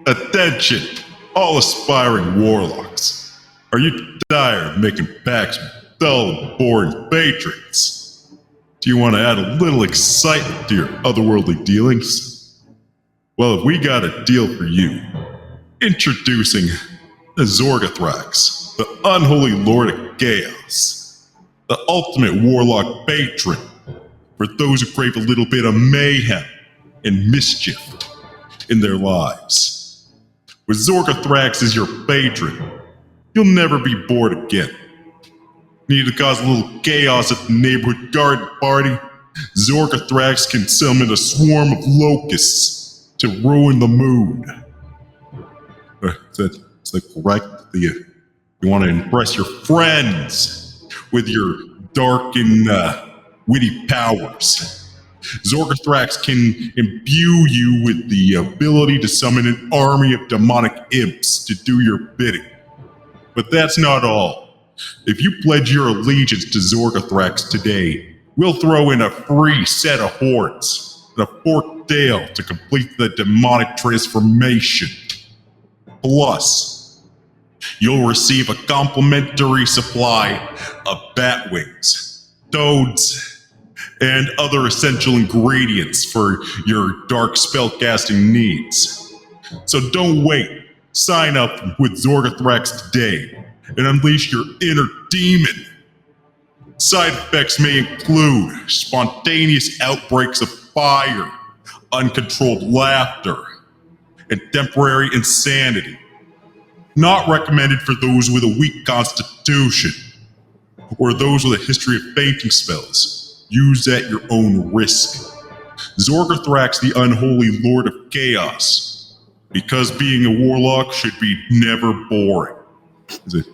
Attention, all aspiring warlocks. Are you tired of making pacts with dull and boring patrons? Do you want to add a little excitement to your otherworldly dealings? Well, we got a deal for you. Introducing the Zorgothrax, the unholy lord of chaos, the ultimate warlock patron for those who crave a little bit of mayhem and mischief in their lives. With Zorgothrax as your patron, you'll never be bored again. Need to cause a little chaos at the neighborhood garden party? Zorgothrax can summon a swarm of locusts to ruin the mood. Is that correct? You want to impress your friends with your dark and witty powers. Zorgothrax can imbue you with the ability to summon an army of demonic imps to do your bidding. But that's not all. If you pledge your allegiance to Zorgothrax today, we'll throw in a free set of horns and a forked tail to complete the demonic transformation. Plus, you'll receive a complimentary supply of bat wings, toads, and other essential ingredients for your dark spellcasting needs. So don't wait. Sign up with Zorgothrax today and unleash your inner demon. Side effects may include spontaneous outbreaks of fire, uncontrolled laughter, and temporary insanity. Not recommended for those with a weak constitution or those with a history of fainting spells. Use at your own risk. Zorgothrax, the unholy lord of chaos, because being a warlock should be never boring. Is it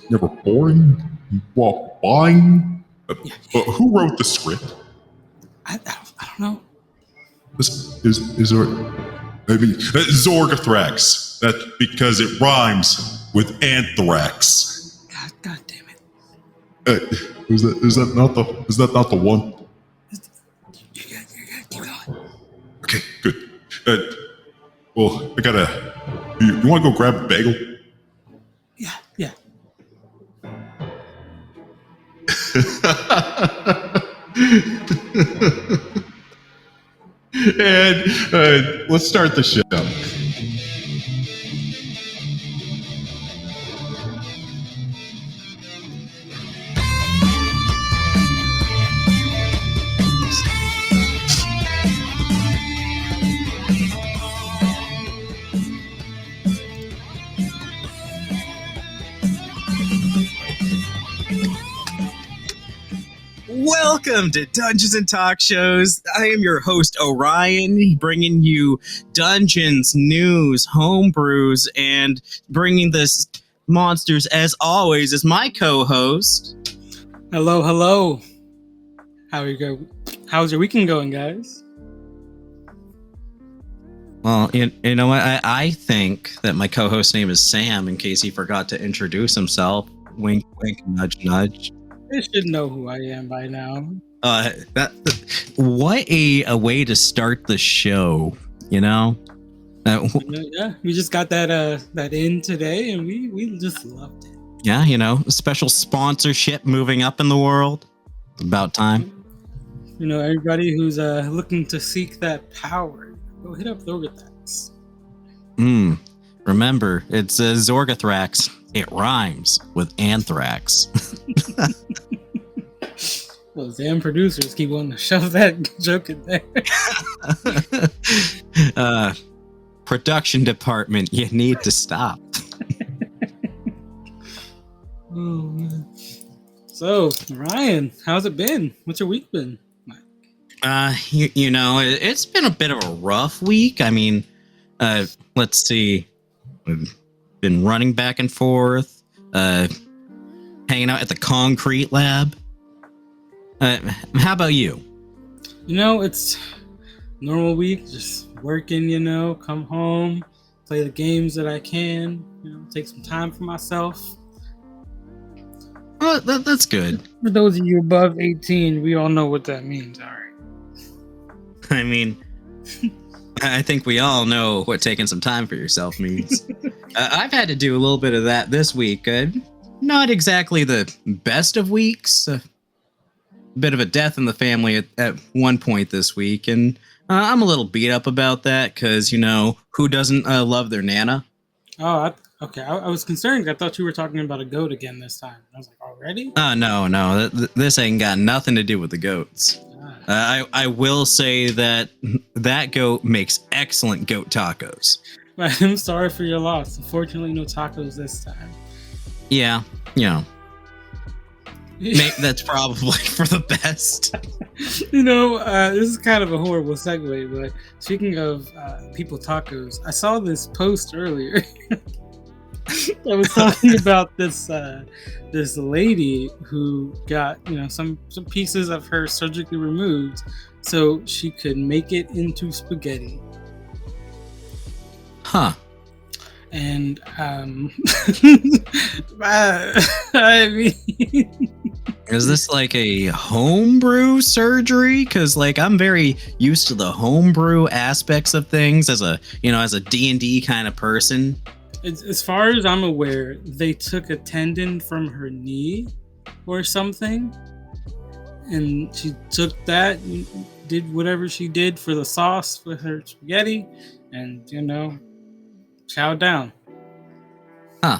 never boring? Well, boring? Who wrote the script? I don't know. Is there? Maybe Zorgothrax. That's because it rhymes with anthrax. God damn it! Is that not the one? You gotta keep going. Okay, good. Well, I gotta. You want to go grab a bagel? Yeah. And let's start the show. Welcome to Dungeons and Talkshows. I am your host, Orion, bringing you dungeons, news, homebrews, and bringing this monsters, as always, is my co-host. Hello. How's your weekend going, guys? Well, you know what? I think that my co-host's name is Sam, in case he forgot to introduce himself. Wink, wink, nudge, nudge. They should know who I am by now. What a way to start the show, you know? Yeah, we just got that in today, and we just loved it. Yeah, you know, special sponsorship moving up in the world. About time. You know, everybody who's looking to seek that power, go hit up Zorgothrax. Remember, it's Zorgothrax. It rhymes with anthrax. Those damn producers keep wanting to shove that joke in there. Production department, you need to stop. Oh, man. So, Ryan, how's it been? What's your week been like? You know, it's been a bit of a rough week. I mean, let's see. We've been running back and forth, hanging out at the concrete lab. How about you? You know, it's normal week, just working, you know, come home, play the games that I can, you know, take some time for myself. Oh, that's good. For those of you above 18, we all know what that means, all right? I mean, I think we all know what taking some time for yourself means. I've had to do a little bit of that this week. Not exactly the best of weeks. A bit of a death in the family at one point this week. And I'm a little beat up about that because, who doesn't love their Nana? Oh, okay. I was concerned. I thought you were talking about a goat again this time. I was like, already? No. This ain't got nothing to do with the goats. I will say that goat makes excellent goat tacos. I'm sorry for your loss. Unfortunately, no tacos this time. Yeah, that's probably for the best. This is kind of a horrible segue, but speaking of people tacos, I saw this post earlier. I was talking about this lady who got some pieces of her surgically removed so she could make it into spaghetti. Huh. And I mean, is this like a homebrew surgery? Because I'm very used to the homebrew aspects of things as a D&D kind of person. As far as I'm aware, they took a tendon from her knee or something, and she took that and did whatever she did for the sauce with her spaghetti, and chow down. Huh.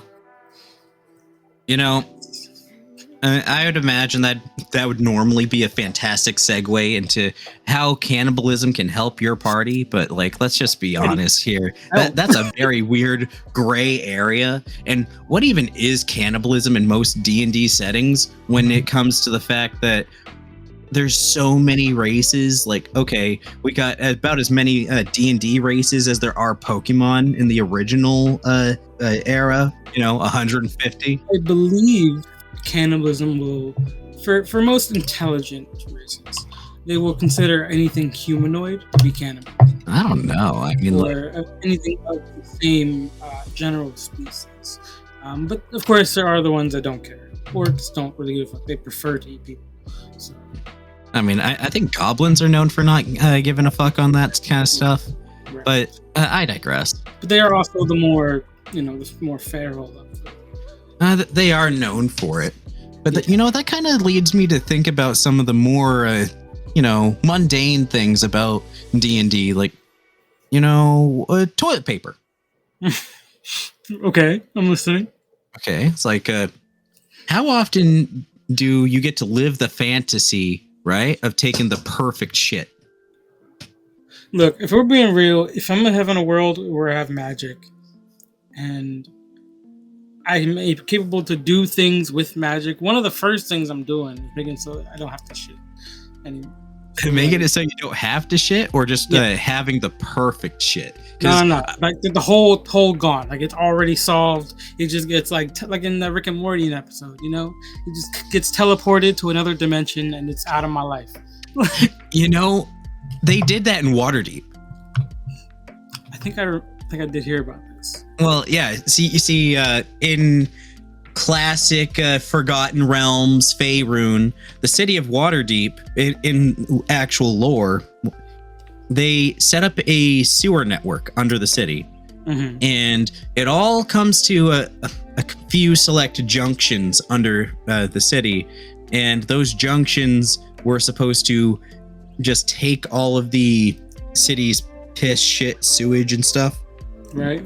I would imagine that would normally be a fantastic segue into how cannibalism can help your party, but let's just be honest here. That's a very weird gray area. And what even is cannibalism in most D&D settings when it comes to the fact that there's so many races? Okay, we got about as many D&D races as there are Pokemon in the original era, 150. I believe cannibalism will, for most intelligent races, they will consider anything humanoid to be cannibal. I don't know. I mean, or anything of the same general species. But of course, there are the ones that don't care. Orcs don't really give a fuck. They prefer to eat people. So. I mean, I think goblins are known for not giving a fuck on that kind of stuff. Right. But I digress. But they are also the more, the more feral of them. They are known for it. But, that kind of leads me to think about some of the more, mundane things about D&D, toilet paper. Okay, I'm listening. Okay, it's how often do you get to live the fantasy, right, of taking the perfect shit? Look, if we're being real, if I'm having a world where I have magic and I'm capable to do things with magic, one of the first things I'm doing is making so I don't have to shit anymore. Making it so you don't have to shit, or just having the perfect shit? No. The whole gone. It's already solved. It just gets like in the Rick and Morty episode, it just gets teleported to another dimension and it's out of my life. They did that in Waterdeep. I think I did hear about this. Well, yeah. You see, in classic Forgotten Realms, Faerun, the city of Waterdeep, in actual lore, they set up a sewer network under the city. Mm-hmm. And it all comes to a few select junctions under the city. And those junctions were supposed to just take all of the city's piss, shit, sewage, and stuff. Right.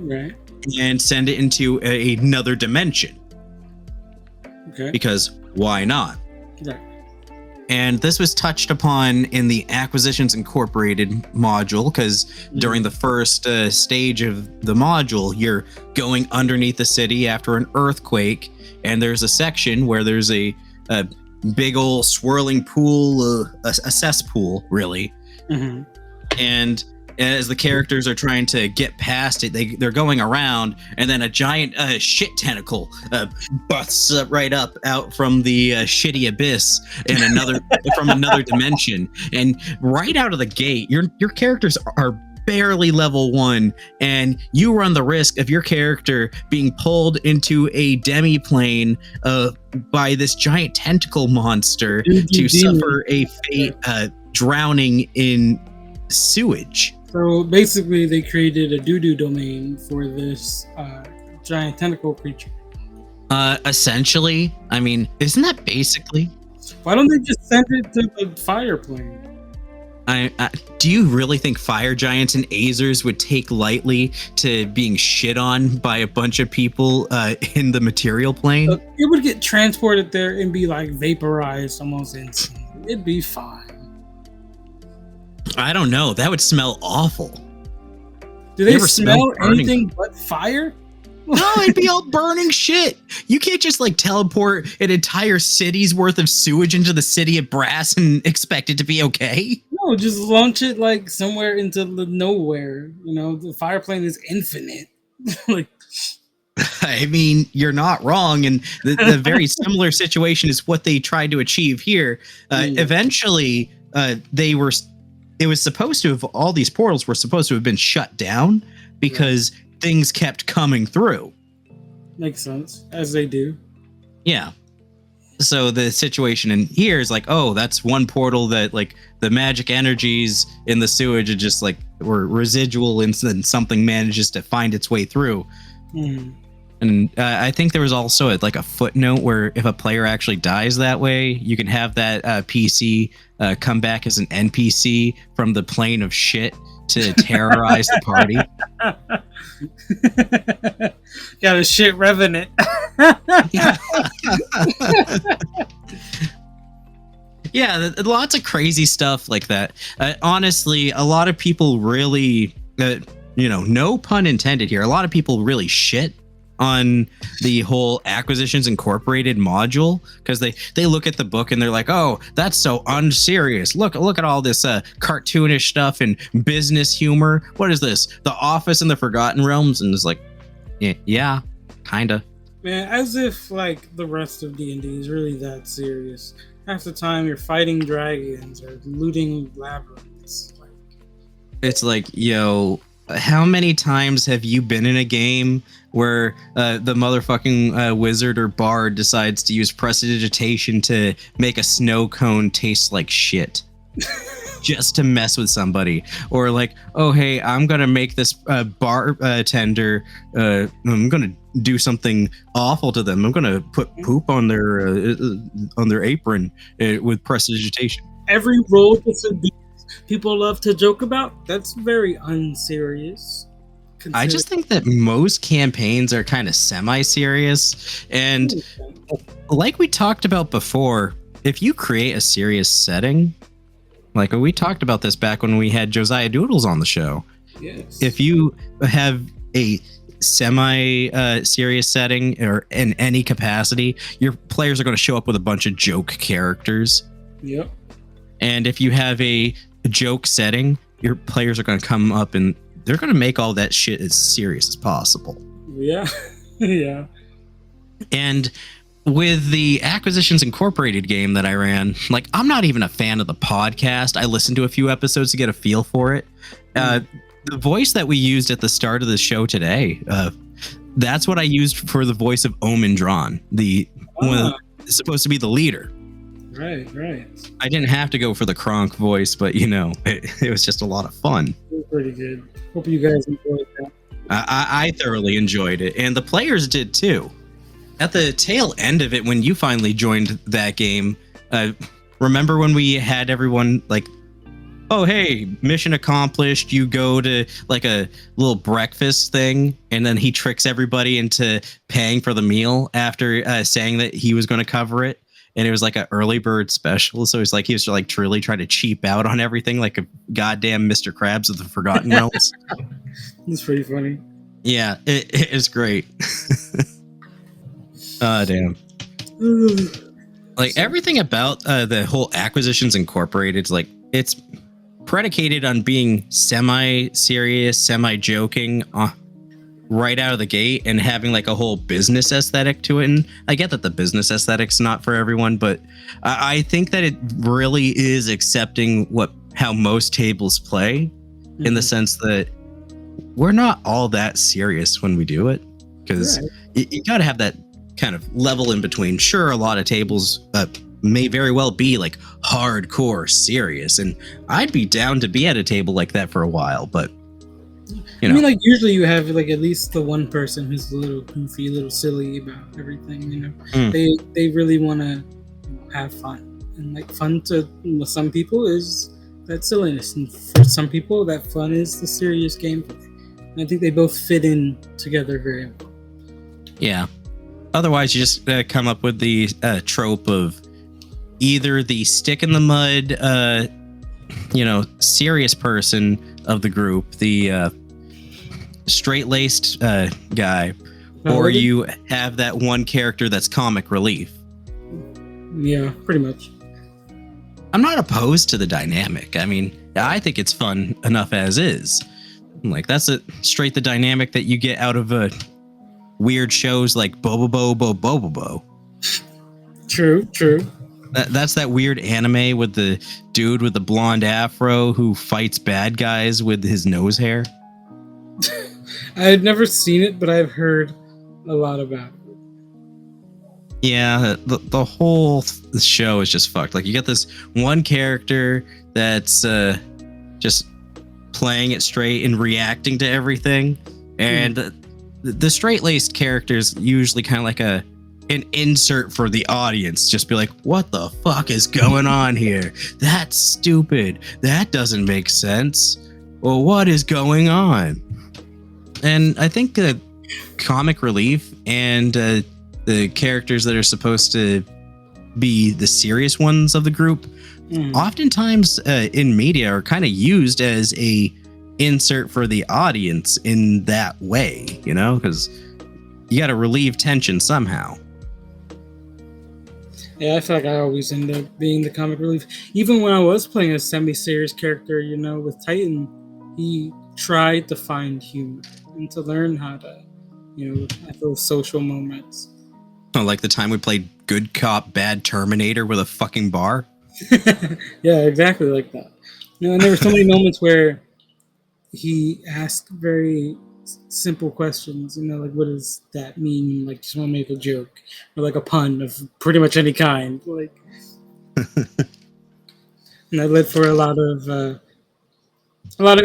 And send it into another dimension. Okay. Because why not? Right. And this was touched upon in the Acquisitions Incorporated module, because during the first stage of the module, you're going underneath the city after an earthquake, and there's a section where there's a big old swirling pool, a cesspool, really. Mm-hmm. And as the characters are trying to get past it, they're going around, and then a giant shit tentacle busts right up out from the shitty abyss in from another dimension. And right out of the gate, your characters are barely level 1, and you run the risk of your character being pulled into a demi-plane by this giant tentacle monster to suffer a fate drowning in sewage. So basically, they created a doo-doo domain for this giant tentacle creature. Essentially, I mean, isn't that basically? Why don't they just send it to the fire plane? Do you really think fire giants and Azers would take lightly to being shit on by a bunch of people in the material plane? Look, it would get transported there and be like vaporized almost instantly. It'd be fine. I don't know. That would smell awful. Do they You ever smell burning? anything but fire? No, it'd be all burning shit. You can't just like teleport an entire city's worth of sewage into the city of Brass and expect it to be okay. No, just launch it like somewhere into the nowhere. You know, the fire plane is infinite. Like, I mean, you're not wrong, and the very similar situation is what they tried to achieve here. Eventually, it was supposed to have, all these portals were supposed to have been shut down because things kept coming through. Makes sense, as they do. Yeah. So the situation in here is like, oh, that's one portal that like the magic energies in the sewage are just like were residual, and then something manages to find its way through. And I think there was also like a footnote where if a player actually dies that way, you can have that PC come back as an NPC from the plane of shit to terrorize the party. Got a shit revenant. Yeah, lots of crazy stuff like that. Honestly, a lot of people really, no pun intended here, a lot of people really shit on the whole Acquisitions Incorporated module because they look at the book and they're like, oh, that's so unserious. Look at all this cartoonish stuff and business humor. What is this? The Office and the Forgotten Realms? And it's like, yeah, kinda. Man, as if like the rest of D&D is really that serious. Half the time you're fighting dragons or looting labyrinths. It's like, yo, how many times have you been in a game where the motherfucking wizard or bard decides to use prestidigitation to make a snow cone taste like shit just to mess with somebody? Or like, oh, hey, I'm going to make this bartender, I'm going to do something awful to them. I'm going to put poop on their apron with prestidigitation. Every role that's a people love to joke about, that's very unserious. I just think that most campaigns are kind of semi-serious, and like we talked about before, if you create a serious setting, like we talked about this back when we had Josiah Doodles on the show. Yes. If you have a semi-serious setting or in any capacity, your players are going to show up with a bunch of joke characters. Yep. And if you have a joke setting, your players are going to come up and they're going to make all that shit as serious as possible. Yeah. Yeah. And with the Acquisitions Incorporated game that I ran, like, I'm not even a fan of the podcast. I listened to a few episodes to get a feel for it. The voice that we used at the start of the show today, that's what I used for the voice of Omen Drawn, one supposed to be the leader. Right. I didn't have to go for the Gronk voice, but it was just a lot of fun. It was pretty good. Hope you guys enjoyed that. I thoroughly enjoyed it, and the players did too. At the tail end of it, when you finally joined that game, remember when we had everyone like, oh, hey, mission accomplished. You go to like a little breakfast thing, and then he tricks everybody into paying for the meal after saying that he was going to cover it. And it was like an early bird special. So he was like truly trying to cheap out on everything like a goddamn Mr. Krabs of the Forgotten Realms. It's pretty funny. Yeah, it is great. Damn. Like everything about the whole Acquisitions Incorporated, like it's predicated on being semi-serious, semi-joking right out of the gate and having like a whole business aesthetic to it. And I get that the business aesthetic's not for everyone, but I think that it really is accepting how most tables play in the sense that we're not all that serious when we do it, because you got to have that kind of level in between. Sure, a lot of tables may very well be like hardcore serious, and I'd be down to be at a table like that for a while. But I mean, like usually you have like at least the one person who's a little goofy, a little silly about everything. You know, they really want to have fun, and like fun to some people is that silliness, and for some people that fun is the serious gameplay. And I think they both fit in together very well. Yeah. Otherwise, you just come up with the trope of either the stick in the mud, serious person of the group, the straight-laced guy, or you have that one character that's comic relief. Yeah, pretty much. I'm not opposed to the dynamic. I mean, I think it's fun enough as is. Like, that's straight the dynamic that you get out of weird shows like Bobobo. True. That's that weird anime with the dude with the blonde afro who fights bad guys with his nose hair. I had never seen it, but I've heard a lot about it. Yeah, the whole show is just fucked. Like, you got this one character that's just playing it straight and reacting to everything, and the straight-laced characters usually kind of like an insert for the audience. Just be like, what the fuck is going on here? That's stupid. That doesn't make sense. Well, what is going on? And I think comic relief and the characters that are supposed to be the serious ones of the group oftentimes in media are kind of used as a insert for the audience in that way, because you got to relieve tension somehow. Yeah, I feel like I always end up being the comic relief. Even when I was playing a semi-serious character, with Titan, he tried to find humor and to learn how to, at those social moments. Oh, like the time we played Good Cop, Bad Terminator with a fucking bar? Yeah, exactly like that. And there were so many moments where he asked very simple questions, like, what does that mean? Like, just want to make a joke or like a pun of pretty much any kind. Like, and that led for a lot of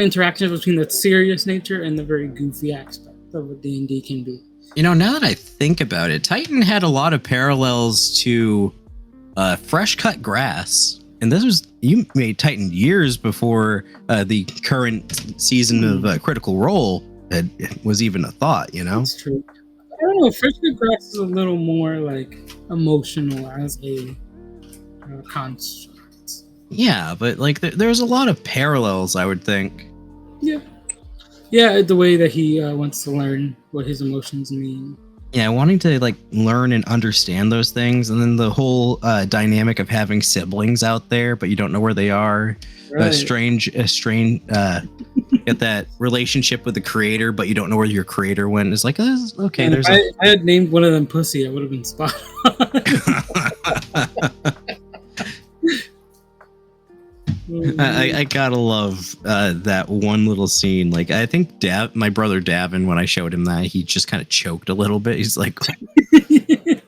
interactions between the serious nature and the very goofy aspect of what D&D can be. Now that I think about it, Titan had a lot of parallels to Fresh Cut Grass. And you made Titan years before the current season of Critical Role was even a thought, That's true. I don't know. Fresh Cut Grass is a little more like emotional as a construct. Yeah, but like there's a lot of parallels, I would think. Yeah, the way that he wants to learn what his emotions mean. Yeah, wanting to like learn and understand those things, and then the whole dynamic of having siblings out there, but you don't know where they are. Right. Strange. Get that relationship with the creator, but you don't know where your creator went. It's like, okay. And There's. I had named one of them Pussy. I would have been spot on. I gotta love that one little scene. Like, I think my brother Davin, when I showed him that, he just kind of choked a little bit. He's like,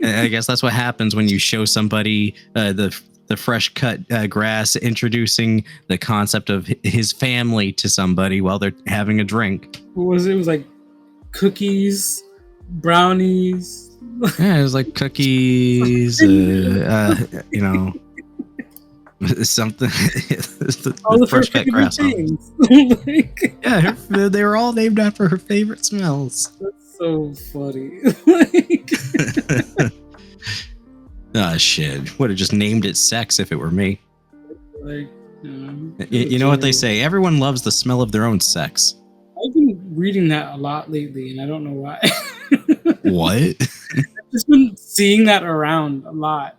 I guess that's what happens when you show somebody the fresh cut grass, introducing the concept of his family to somebody while they're having a drink. What was it? It was like cookies, brownies. Yeah, it was like cookies, something. All the fresh cut grass things. Yeah, they were all named after her favorite smells. That's so funny. Oh shit! Would have just named it sex if it were me. Like, you know what they say? Everyone loves the smell of their own sex. I've been reading that a lot lately, and I don't know why. What? I've just been seeing that around a lot.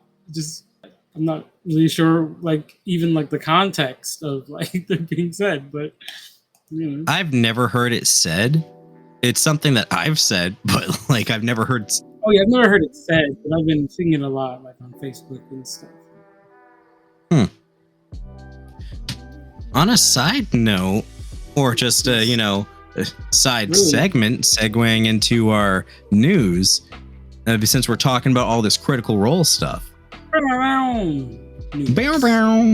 I'm not really sure, like, even like the context of like they're being said, but I've never heard it said. It's something that I've said, but like I've never heard. Oh yeah, I've never heard it said, but I've been seeing it a lot, like on Facebook and stuff. On a side note, or just a side segment, segueing into our news, since we're talking about all this Critical Role stuff. Bow, bow.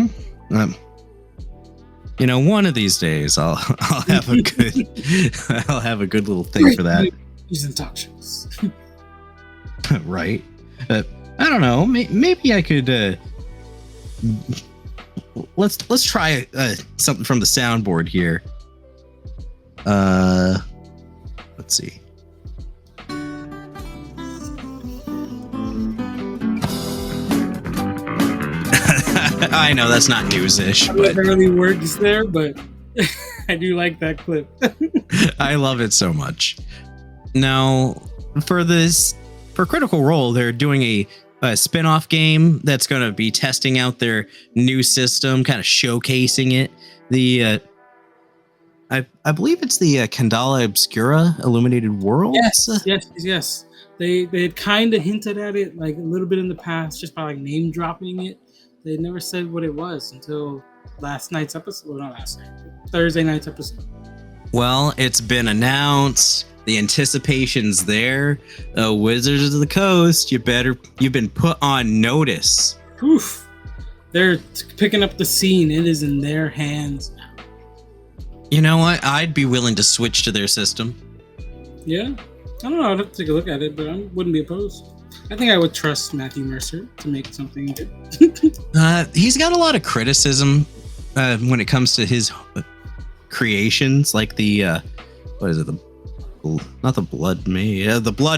One of these days I'll have a good I'll have a good little thing for that. Using Talkshows. Right. I don't know. Maybe I could. Let's try something from the soundboard here. Let's see. I know that's not news-ish, but it barely works there, but I do like that clip. I love it so much. Now, for Critical Role, they're doing a spin-off game that's going to be testing out their new system, kind of showcasing it. I believe it's the Candala Obscura Illuminated World. Yes. They had kind of hinted at it like a little bit in the past, just by like name dropping it. They never said what it was until last night's episode. Well, not last night, Thursday night's episode. Well, it's been announced. The anticipation's there. Wizards of the Coast, you've been put on notice. Oof. They're picking up the scene. It is in their hands now. You know what? I'd be willing to switch to their system. Yeah? I don't know. I'd have to take a look at it, but I wouldn't be opposed. I think I would trust Matthew Mercer to make something good. He's got a lot of criticism when it comes to his creations, like the what is it? The Blood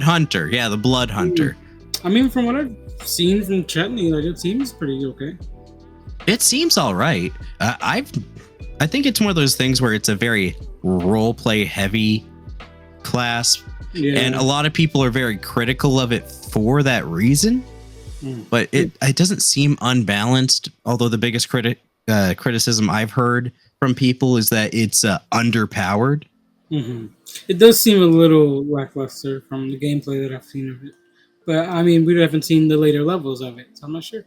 Hunter. Yeah, the Blood Hunter. I mean, from what I've seen from Chetney, like it seems pretty okay. It seems all right. I think it's one of those things where it's a very role play heavy class. Yeah. And a lot of people are very critical of it for that reason. But it doesn't seem unbalanced. Although the biggest criticism I've heard from people is that it's underpowered. Mm-hmm. It does seem a little lackluster from the gameplay that I've seen of it. But I mean, we haven't seen the later levels of it, so I'm not sure.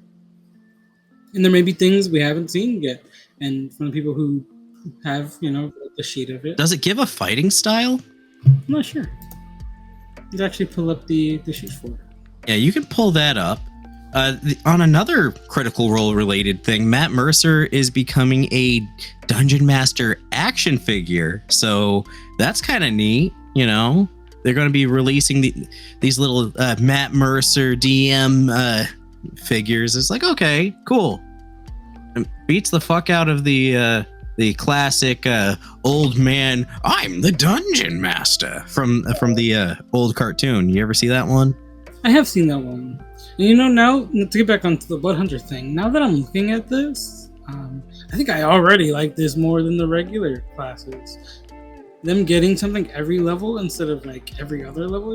And there may be things we haven't seen yet. And from the people who have, the sheet of it. Does it give a fighting style? I'm not sure. Let's actually pull up the sheet for it. Yeah, you can pull that up. On another Critical Role related thing, Matt Mercer is becoming a Dungeon Master action figure. So that's kind of neat, They're going to be releasing these little Matt Mercer DM figures. It's like, okay, cool. It beats the fuck out of the classic old man, I'm the Dungeon Master from the old cartoon. You ever see that one? I have seen that one. And now to get back onto the Blood Hunter thing, now that I'm looking at this, I think I already like this more than the regular classes. Them getting something every level instead of like every other level,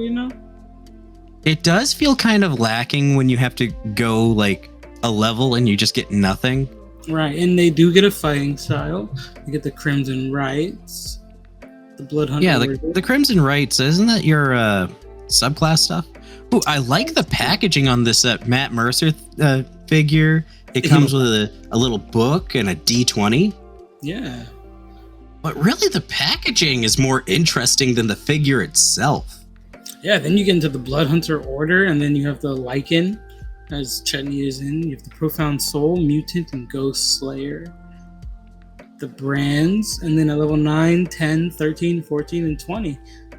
It does feel kind of lacking when you have to go like a level and you just get nothing. Right, and they do get a fighting style. You get the Crimson Rights, the Blood Hunter. Yeah, the Crimson Rights, isn't that your subclass stuff? Ooh, I like the packaging on this Matt Mercer figure. It comes with a little book and a D20. Yeah. But really, the packaging is more interesting than the figure itself. Yeah, then you get into the Blood Hunter Order, and then you have the Lycan, as Chetney is in. You have the Profound Soul, Mutant, and Ghost Slayer. The brands, and then at level 9, 10, 13, 14, and 20, you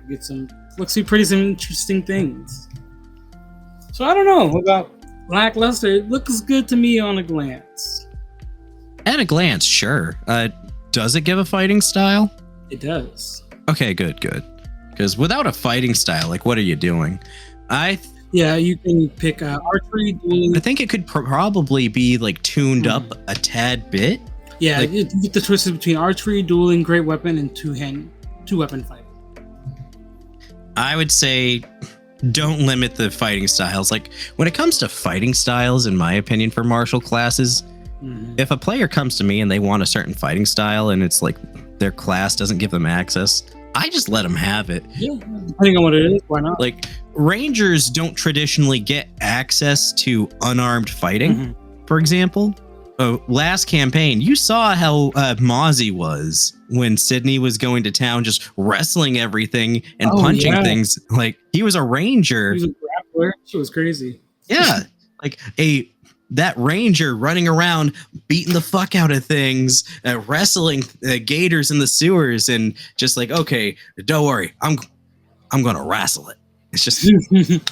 get some interesting things. So I don't know about lackluster. It looks good to me on a glance. At a glance, sure. Does it give a fighting style? It does. Okay, good. Because without a fighting style, like, what are you doing? Yeah, you can pick archery, dueling. I think it could probably be like tuned up a tad bit. Yeah, you get the choices between archery, dueling, great weapon, and two weapon fighting. I would say don't limit the fighting styles. Like, when it comes to fighting styles, in my opinion, for martial classes, if a player comes to me and they want a certain fighting style and it's like their class doesn't give them access, I just let them have it. Yeah, depending on what it is, why not? Like, Rangers don't traditionally get access to unarmed fighting, for example. Last campaign, you saw how Mozzie was when Sydney was going to town, just wrestling everything and punching things. Like, he was a ranger. He was a grappler. She was crazy. Yeah, like a that ranger running around beating the fuck out of things, wrestling gators in the sewers, and just like, okay, don't worry, I'm gonna wrestle it. It's just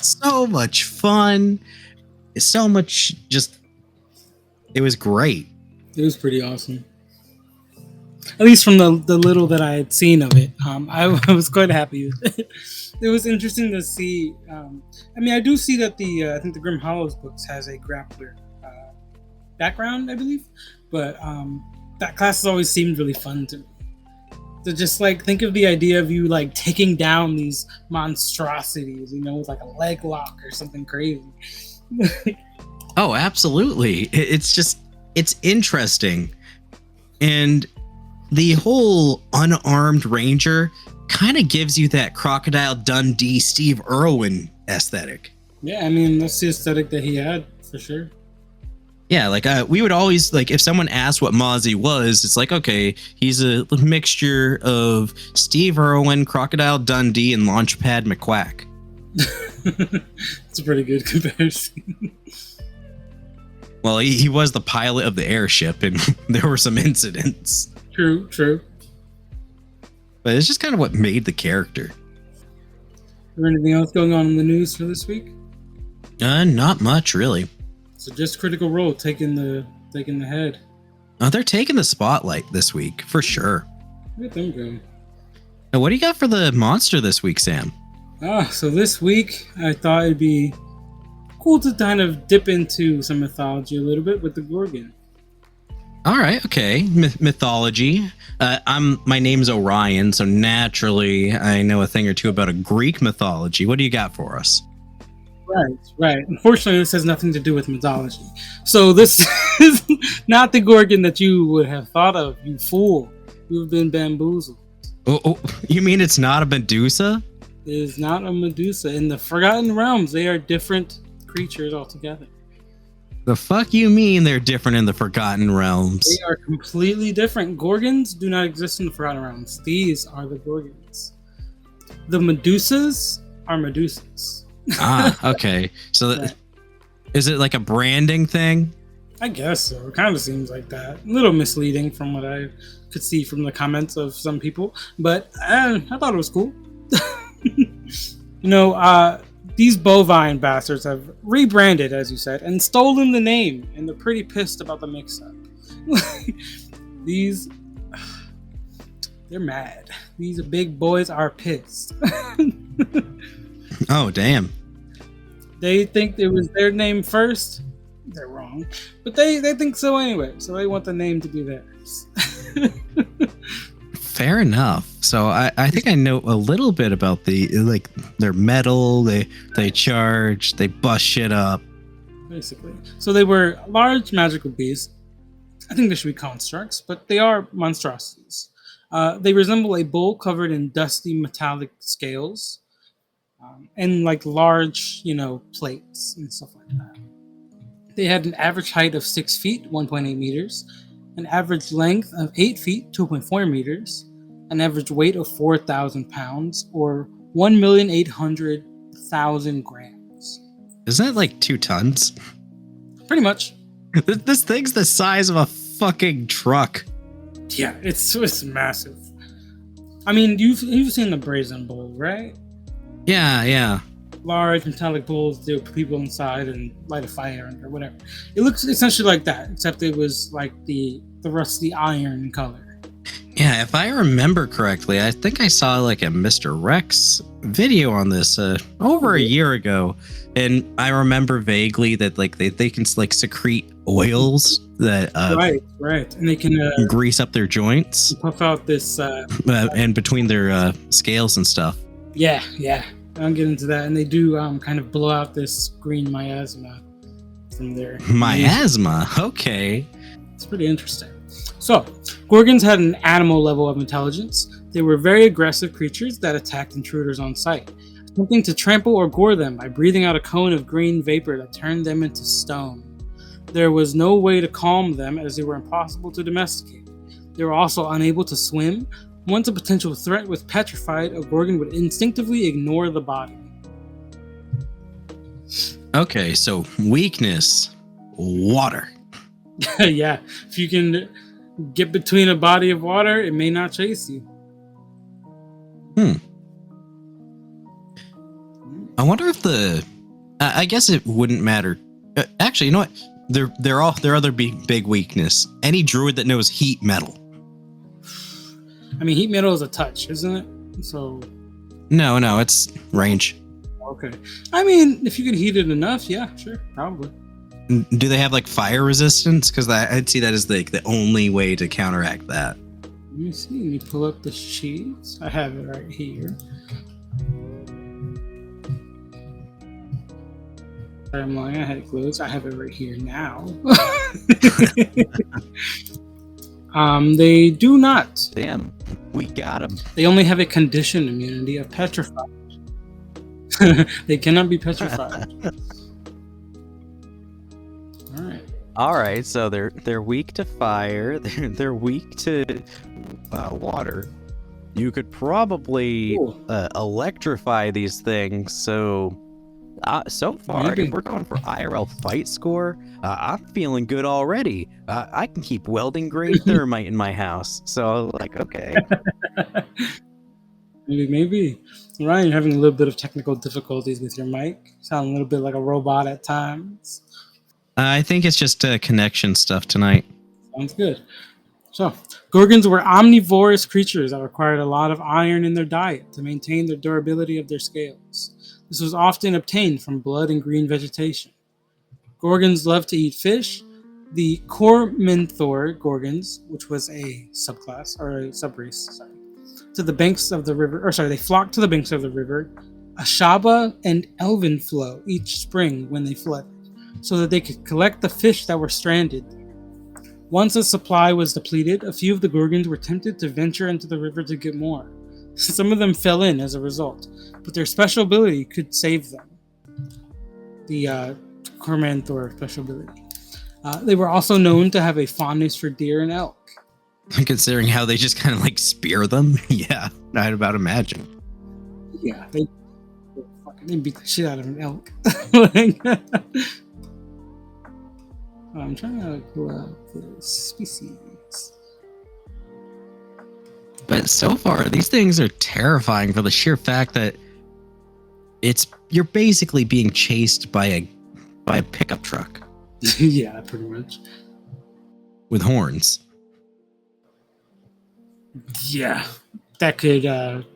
so much fun. It's so much just. It was great. It was pretty awesome. At least from the little that I had seen of it, I was quite happy with it. It was interesting to see. I mean, I do see that I think the Grim Hollows books has a grappler background, I believe, but that class has always seemed really fun to me. To just like think of the idea of you like taking down these monstrosities, with like a leg lock or something crazy. Oh, absolutely. It's interesting. And the whole unarmed ranger kind of gives you that Crocodile Dundee Steve Irwin aesthetic. Yeah, I mean, that's the aesthetic that he had for sure. Yeah, like we would always, like, if someone asked what Mozzie was, it's like, okay, he's a mixture of Steve Irwin, Crocodile Dundee, and Launchpad McQuack. It's a pretty good comparison. Well, he was the pilot of the airship, and there were some incidents. True. But it's just kind of what made the character. Is there anything else going on in the news for this week? Not much, really. So just Critical Role taking the head. Oh, they're taking the spotlight this week, for sure. Look at them go. Now, what do you got for the monster this week, Sam? So this week, I thought it'd be cool to kind of dip into some mythology a little bit with the Gorgon. All right, okay. Mythology. My name's Orion, so naturally I know a thing or two about a Greek mythology. What do you got for us? Right. Unfortunately, this has nothing to do with mythology. So this is not the Gorgon that you would have thought of, you fool. You've been bamboozled. Oh, you mean it's not a Medusa? It is not a Medusa. In the Forgotten Realms, they are different creatures altogether. The fuck you mean they're different in the Forgotten Realms? They are completely different. Gorgons do not exist in the Forgotten Realms. These are the Gorgons. The Medusas are Medusas. Okay. So is it like a branding thing? I guess so. It kind of seems like that. A little misleading from what I could see from the comments of some people. But I thought it was cool. These bovine bastards have rebranded, as you said, and stolen the name. And they're pretty pissed about the mix-up. They're mad. These big boys are pissed. Oh, damn. They think it was their name first. They're wrong. But they think so anyway. So they want the name to be theirs. Fair enough. So I think I know a little bit about their metal, they charge, they bust shit up. Basically. So they were large magical beasts. I think they should be constructs, but they are monstrosities. They resemble a bull covered in dusty metallic scales. And like large, plates and stuff like that. They had an average height of 6 feet, 1.8 meters, an average length of 8 feet, 2.4 meters, an average weight of 4,000 pounds, or 1,800,000 grams. Isn't that like 2 tons? Pretty much. This thing's the size of a fucking truck. Yeah, it's massive. I mean, you've seen the Brazen Bull, right? Yeah. Large metallic bulls, they put people inside and light a fire or whatever. It looks essentially like that, except it was like the rusty iron color. Yeah, if I remember correctly, I think I saw like a Mr. Rex video on this over a year ago, and I remember vaguely that like they can like secrete oils that right, and they can grease up their joints, puff out this and between their scales and stuff. Yeah. I don't get into that, and they do kind of blow out this green miasma from their miasma. Okay, it's pretty interesting. So, Gorgons had an animal level of intelligence. They were very aggressive creatures that attacked intruders on sight, attempting to trample or gore them by breathing out a cone of green vapor that turned them into stone. There was no way to calm them, as they were impossible to domesticate. They were also unable to swim. Once a potential threat was petrified, a Gorgon would instinctively ignore the body. Okay, so weakness. water. Yeah, if you can get between a body of water, it may not chase you. I wonder if I guess it wouldn't matter. Actually, you know what? Their other big weakness. Any druid that knows heat metal. I mean, heat metal is a touch, isn't it? So. No, it's range. Okay. I mean, if you can heat it enough, yeah, sure, probably. Do they have like fire resistance? Because I'd see that as like the only way to counteract that. Let me see. Let me pull up the sheets. I have it right here. I'm lying. I had it closed. I have it right here now. They do not. Damn, we got him. They only have a condition immunity of petrified. They cannot be petrified. All right, so they're weak to fire. They're weak to water. You could probably electrify these things. So far, Maybe. if we're going for IRL fight score, I'm feeling good already. I can keep welding grade thermite in my house. So like, okay. Maybe. Ryan, you're having a little bit of technical difficulties with your mic. Sound a little bit like a robot at times. I think it's just connection stuff tonight. Sounds good. So, Gorgons were omnivorous creatures that required a lot of iron in their diet to maintain the durability of their scales. This was often obtained from blood and green vegetation. Gorgons loved to eat fish. The Cormenthor Gorgons, which was a subclass or a subrace, to the banks of the river, they flocked to the banks of the river, Ashaba and Elvenflow each spring when they flooded, so that they could collect the fish that were stranded there. Once the supply was depleted, a few of the Gorgons were tempted to venture into the river to get more. Some of them fell in as a result, but their special ability could save them. The Cormanthor special ability. They were also known to have a fondness for deer and elk. Considering how they just kind of like spear them, yeah, I'd about imagine. Yeah, they beat the shit out of an elk. I'm trying to pull out the species. But so far, these things are terrifying for the sheer fact that you're basically being chased by a pickup truck. Yeah, pretty much. With horns. Yeah, that could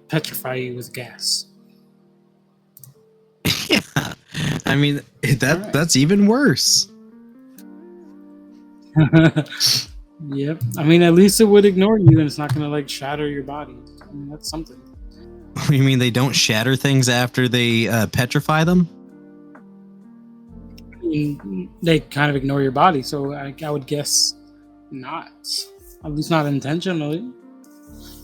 petrify you with gas. Yeah, I mean that's even worse. Yep. I mean, at least it would ignore you, and it's not gonna like shatter your body. I mean, that's something. You mean they don't shatter things after they petrify them? I mean, they kind of ignore your body, so I would guess not. At least not intentionally.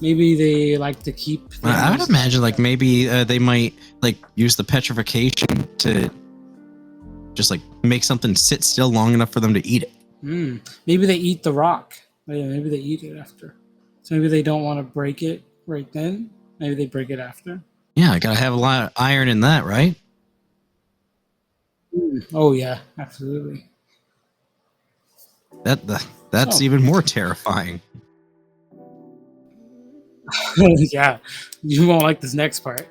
Maybe they like to keep. I would imagine like maybe they might like use the petrification to just like make something sit still long enough for them to eat it. Maybe they eat the rock. Maybe they eat it after. So maybe they don't want to break it right then. Maybe they break it after. Yeah, I gotta have a lot of iron in that, right? Oh yeah, absolutely. That's even more terrifying. Yeah, you won't like this next part.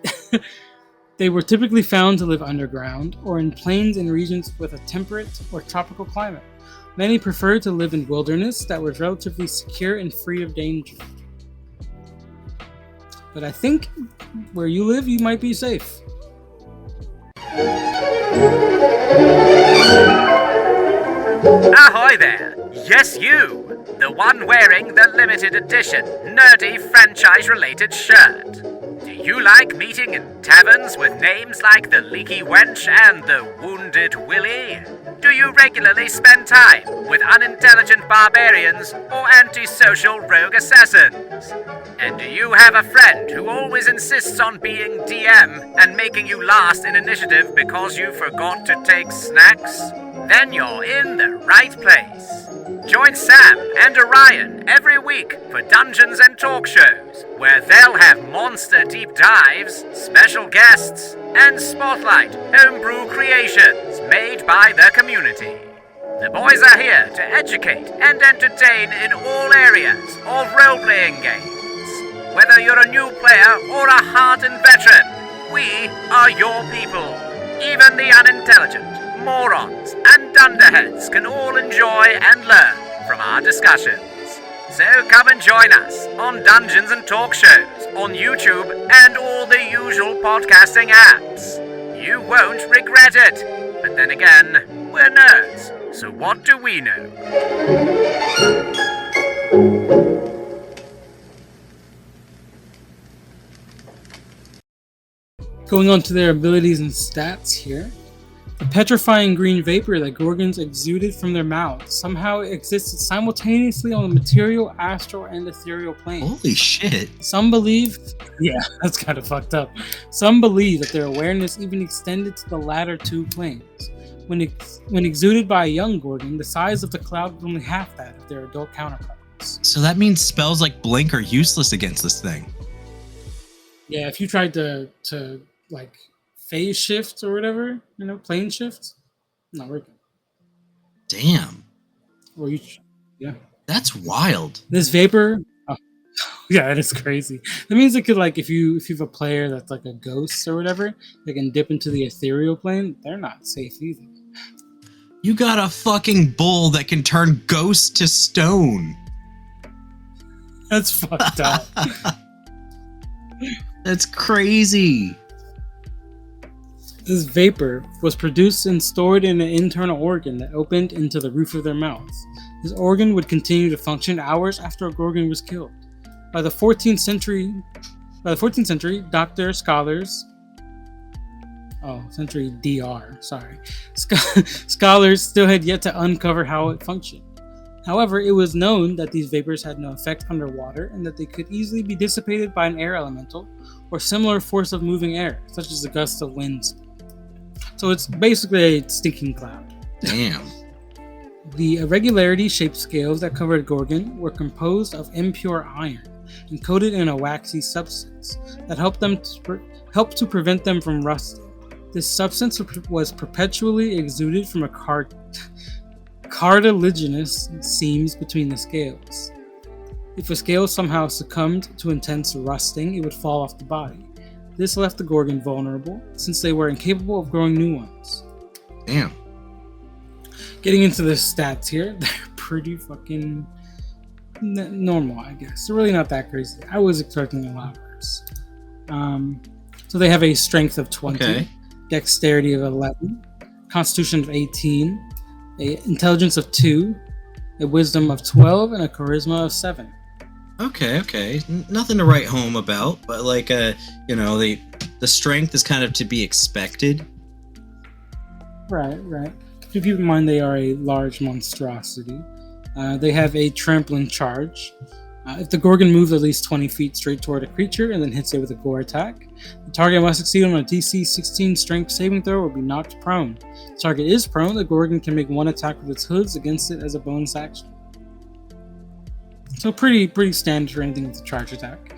They were typically found to live underground or in plains and regions with a temperate or tropical climate. Many preferred to live in wilderness that was relatively secure and free of danger. But I think where you live, you might be safe. Ahoy there! Yes, you! The one wearing the limited edition, nerdy franchise-related shirt. Do you like meeting in taverns with names like the Leaky Wench and the Wounded Willy? Do you regularly spend time with unintelligent barbarians or antisocial rogue assassins? And do you have a friend who always insists on being DM and making you last in initiative because you forgot to take snacks? Then you're in the right place. Join Sam and Orion every week for Dungeons and Talkshows, where they'll have monster deep dives, special guests, and spotlight homebrew creations made by the community. The boys are here to educate and entertain in all areas of role-playing games. Whether you're a new player or a hardened veteran, we are your people. Even the unintelligent, morons, and dunderheads can all enjoy and learn from our discussions. So come and join us on Dungeons and Talkshows on YouTube and all the usual podcasting apps. You won't regret it. But then again, we're nerds, so what do we know? Going on to their abilities and stats here. The petrifying green vapor that Gorgons exuded from their mouths somehow existed simultaneously on the material, astral, and ethereal planes. Holy shit. Some believe, yeah, that's kind of fucked up. Some believe that their awareness even extended to the latter two planes. When exuded by a young Gorgon, the size of the cloud was only half that of their adult counterparts. So that means spells like Blink are useless against this thing. Yeah, if you tried to like phase shift or whatever, plane shift, not working. Damn. Or yeah. That's wild. This vapor, yeah, it is crazy. That means it could, like, if you have a player that's like a ghost or whatever, they can dip into the ethereal plane. They're not safe either. You got a fucking bull that can turn ghosts to stone. That's fucked up. That's crazy. This vapor was produced and stored in an internal organ that opened into the roof of their mouths. This organ would continue to function hours after a Gorgon was killed. By the 14th century, scholars still had yet to uncover how it functioned. However, it was known that these vapors had no effect underwater and that they could easily be dissipated by an air elemental or similar force of moving air, such as a gust of wind. So it's basically a stinking cloud. Damn. The irregularity-shaped scales that covered Gorgon were composed of impure iron and coated in a waxy substance that helped to prevent them from rusting. This substance was perpetually exuded from a cartilaginous seams between the scales. If a scale somehow succumbed to intense rusting, it would fall off the body. This left the Gorgon vulnerable, since they were incapable of growing new ones. Damn. Getting into the stats here, they're pretty fucking normal, I guess. They're really not that crazy. I was expecting a lot worse. So they have a strength of 20, dexterity of 11, constitution of 18, a intelligence of 2, a wisdom of 12, and a charisma of 7. Okay. Nothing to write home about, but like, the strength is kind of to be expected. Right. Keep in mind they are a large monstrosity. They have a trampling charge. If the Gorgon moves at least 20 feet straight toward a creature and then hits it with a gore attack, the target must succeed on a DC 16 strength saving throw or be knocked prone. If the target is prone, the Gorgon can make one attack with its hoods against it as a bonus action. So pretty standard for anything with a charge attack.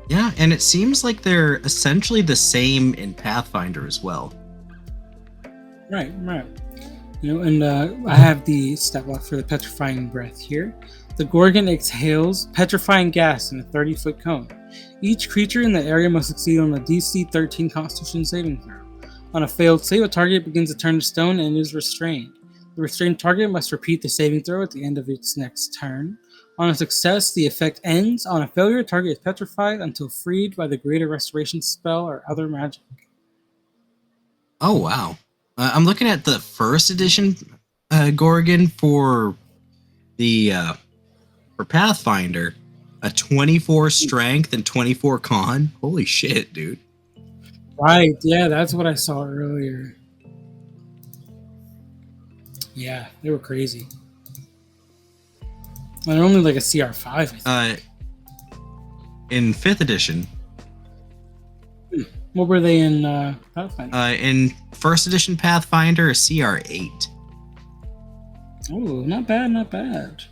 Yeah, and it seems like they're essentially the same in Pathfinder as well. Right. I have the stat block for the petrifying breath here. The Gorgon exhales petrifying gas in a 30-foot cone. Each creature in the area must succeed on a DC 13 Constitution saving throw. On a failed save, a target begins to turn to stone and is restrained. The restrained target must repeat the saving throw at the end of its next turn. On a success, the effect ends. On a failure, target is petrified until freed by the Greater Restoration spell or other magic. Oh, wow. I'm looking at the first edition Gorgon for Pathfinder. A 24 strength and 24 con. Holy shit, dude. Right, yeah, that's what I saw earlier. Yeah, they were crazy. Well, they're only like a CR5, I think. In 5th edition. What were they in Pathfinder? In 1st edition Pathfinder, a CR8. Oh, not bad.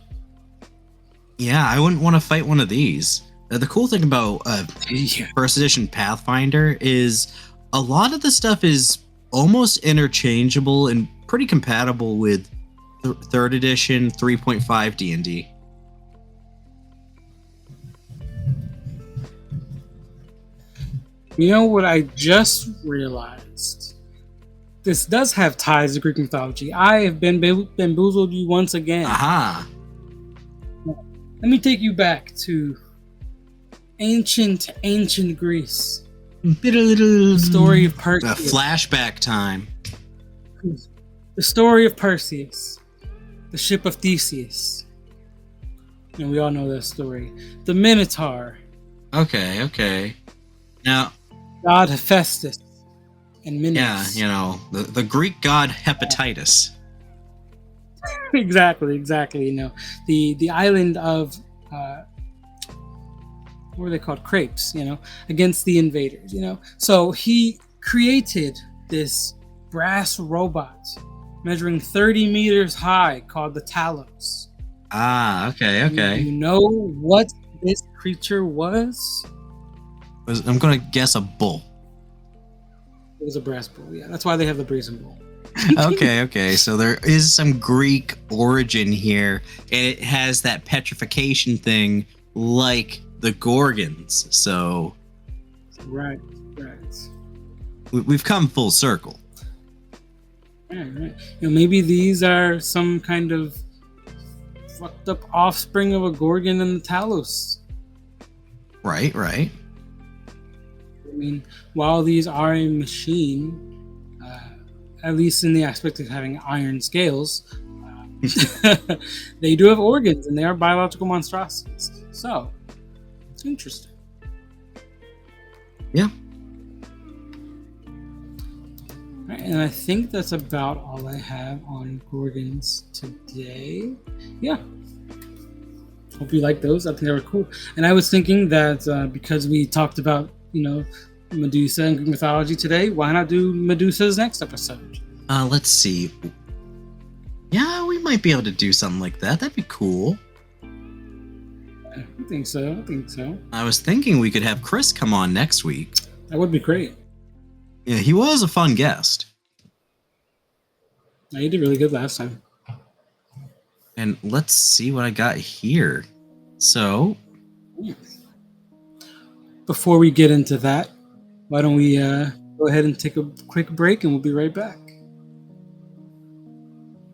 Yeah, I wouldn't want to fight one of these. The cool thing about 1st edition Pathfinder is a lot of the stuff is almost interchangeable and pretty compatible with third edition 3.5 D&D. You know what I just realized? This does have ties to Greek mythology. I have bamboozled you once again. Aha! Let me take you back to ancient Greece. The story of Perseus. Flashback time. The story of Perseus. The ship of Theseus. And we all know that story. The Minotaur. Okay. Now, God Hephaestus. And Minos. yeah, the Greek god hepatitis. exactly. The island of what were they called? Crepes, against the invaders, So he created this brass robot measuring 30 meters high called the Talos. Ah, okay. You know what this creature was? I'm gonna guess a bull. It was a brass bull, yeah. That's why they have the brazen bull. Okay. So there is some Greek origin here, and it has that petrification thing like the Gorgons. So Right. we've come full circle. Right. Maybe these are some kind of fucked up offspring of a Gorgon and the Talos. Right. I mean, while these are a machine, at least in the aspect of having iron scales, they do have organs and they are biological monstrosities. So, it's interesting. Yeah. Right, and I think that's about all I have on Gorgons today. Yeah. Hope you like those. I think they were cool. And I was thinking that because we talked about, Medusa and Greek mythology today, why not do Medusa's next episode? Let's see. Yeah, we might be able to do something like that. That'd be cool. I think so. I was thinking we could have Chris come on next week. That would be great. Yeah, he was a fun guest. You did really good last time. And let's see what I got here. So, before we get into that, why don't we go ahead and take a quick break and we'll be right back.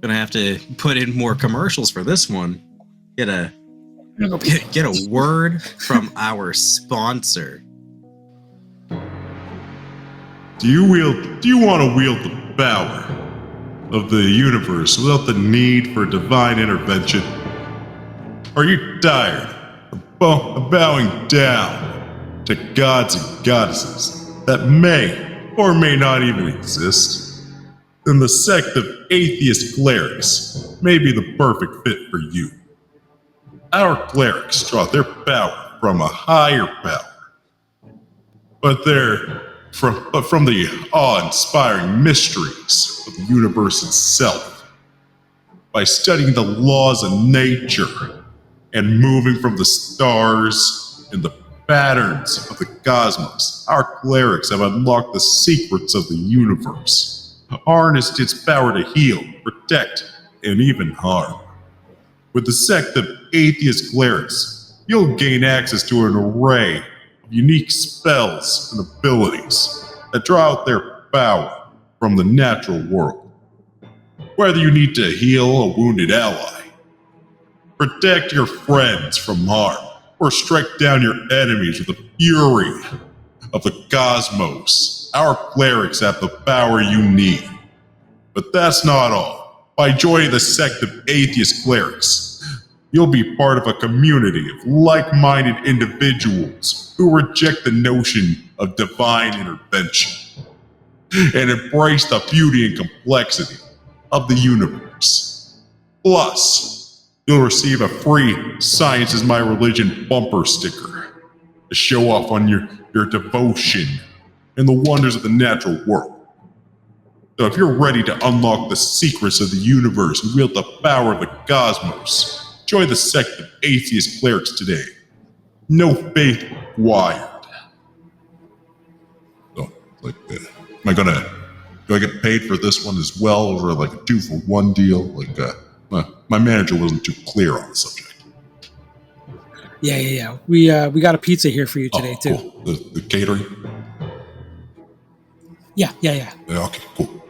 gonna have to put in more commercials for this one. Get a word from our sponsor. Do you want to wield the power of the universe without the need for divine intervention? Are you tired of bowing down to gods and goddesses that may or may not even exist? Then the sect of atheist clerics may be the perfect fit for you. Our clerics draw their power from a higher power, but from the awe-inspiring mysteries of the universe itself. By studying the laws of nature and moving from the stars and the patterns of the cosmos, our clerics have unlocked the secrets of the universe, harnessed its power to heal, protect, and even harm. With the sect of atheist clerics, you'll gain access to an array of unique spells and abilities that draw out their power from the natural world. Whether you need to heal a wounded ally, protect your friends from harm, or strike down your enemies with the fury of the cosmos, our clerics have the power you need. But that's not all. By joining the sect of atheist clerics, you'll be part of a community of like-minded individuals who reject the notion of divine intervention and embrace the beauty and complexity of the universe. Plus, you'll receive a free Science is My Religion bumper sticker to show off on your devotion and the wonders of the natural world. So if you're ready to unlock the secrets of the universe and wield the power of the cosmos, join the sect of atheist clerics today. No faith required. So, do I get paid for this one as well, or like a 2-for-1 deal? my manager wasn't too clear on the subject. Yeah. We got a pizza here for you today too. Cool. The catering. Yeah. Okay, cool.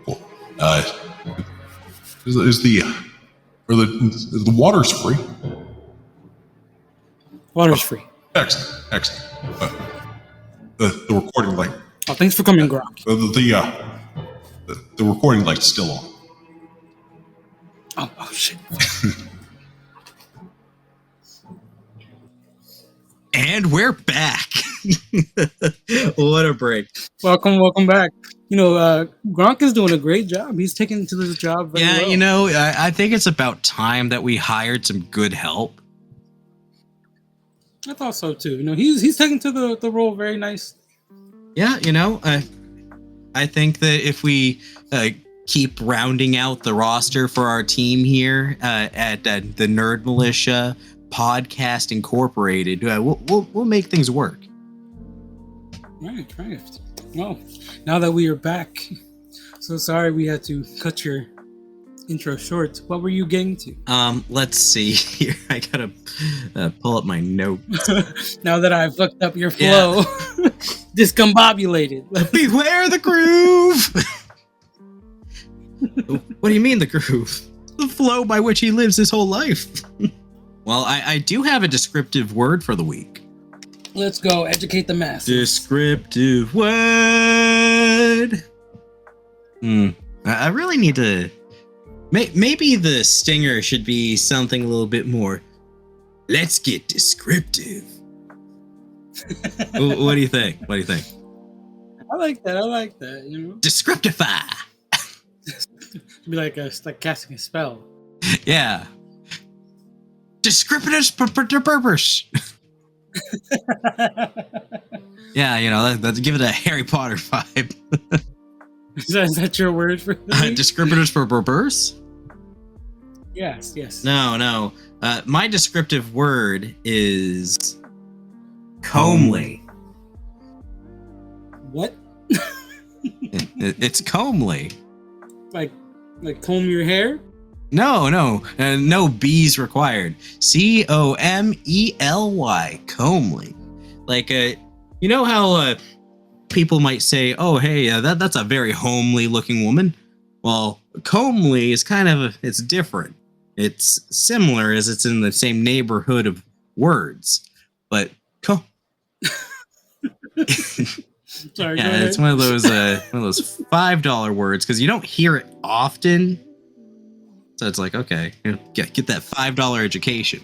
Is the water's free? Water's free. Excellent. The recording light. Oh, thanks for coming, Gronk. The recording light's still on. Oh shit. And we're back. What a break. Welcome back. Gronk is doing a great job. He's taking to this job very well. I think it's about time that we hired some good help. I thought so too. He's taking to the role very nice. Yeah, I think that if we keep rounding out the roster for our team here at the TheNerdMilitia Podcast Incorporated, we'll make things work. Right. Well, now that we are back, so sorry we had to cut your intro short. What were you getting to? Let's see here. I gotta pull up my notes. Now that I've fucked up your flow, discombobulated. Beware the groove. What do you mean the groove? The flow by which he lives his whole life. Well, I do have a descriptive word for the week. Let's go educate the masses. Descriptive word. I really need to. Maybe the stinger should be something a little bit more. Let's get descriptive. What do you think? I like that. Descriptify. It'd be like casting a spell. Yeah. Descriptive purpose. Yeah, let's give it a Harry Potter vibe. Is that your word for descriptors for purpose? Yes. No. My descriptive word is comely. What? It's comely. Like comb your hair? No, no B's required. COMELY, comely. Like, you know how people might say, "Oh, hey, that's a very homely looking woman." Well, comely is it's different. It's similar as it's in the same neighborhood of words, but Sorry, yeah, it's one of those $5 words because you don't hear it often. So it's like, okay, get that $5 education.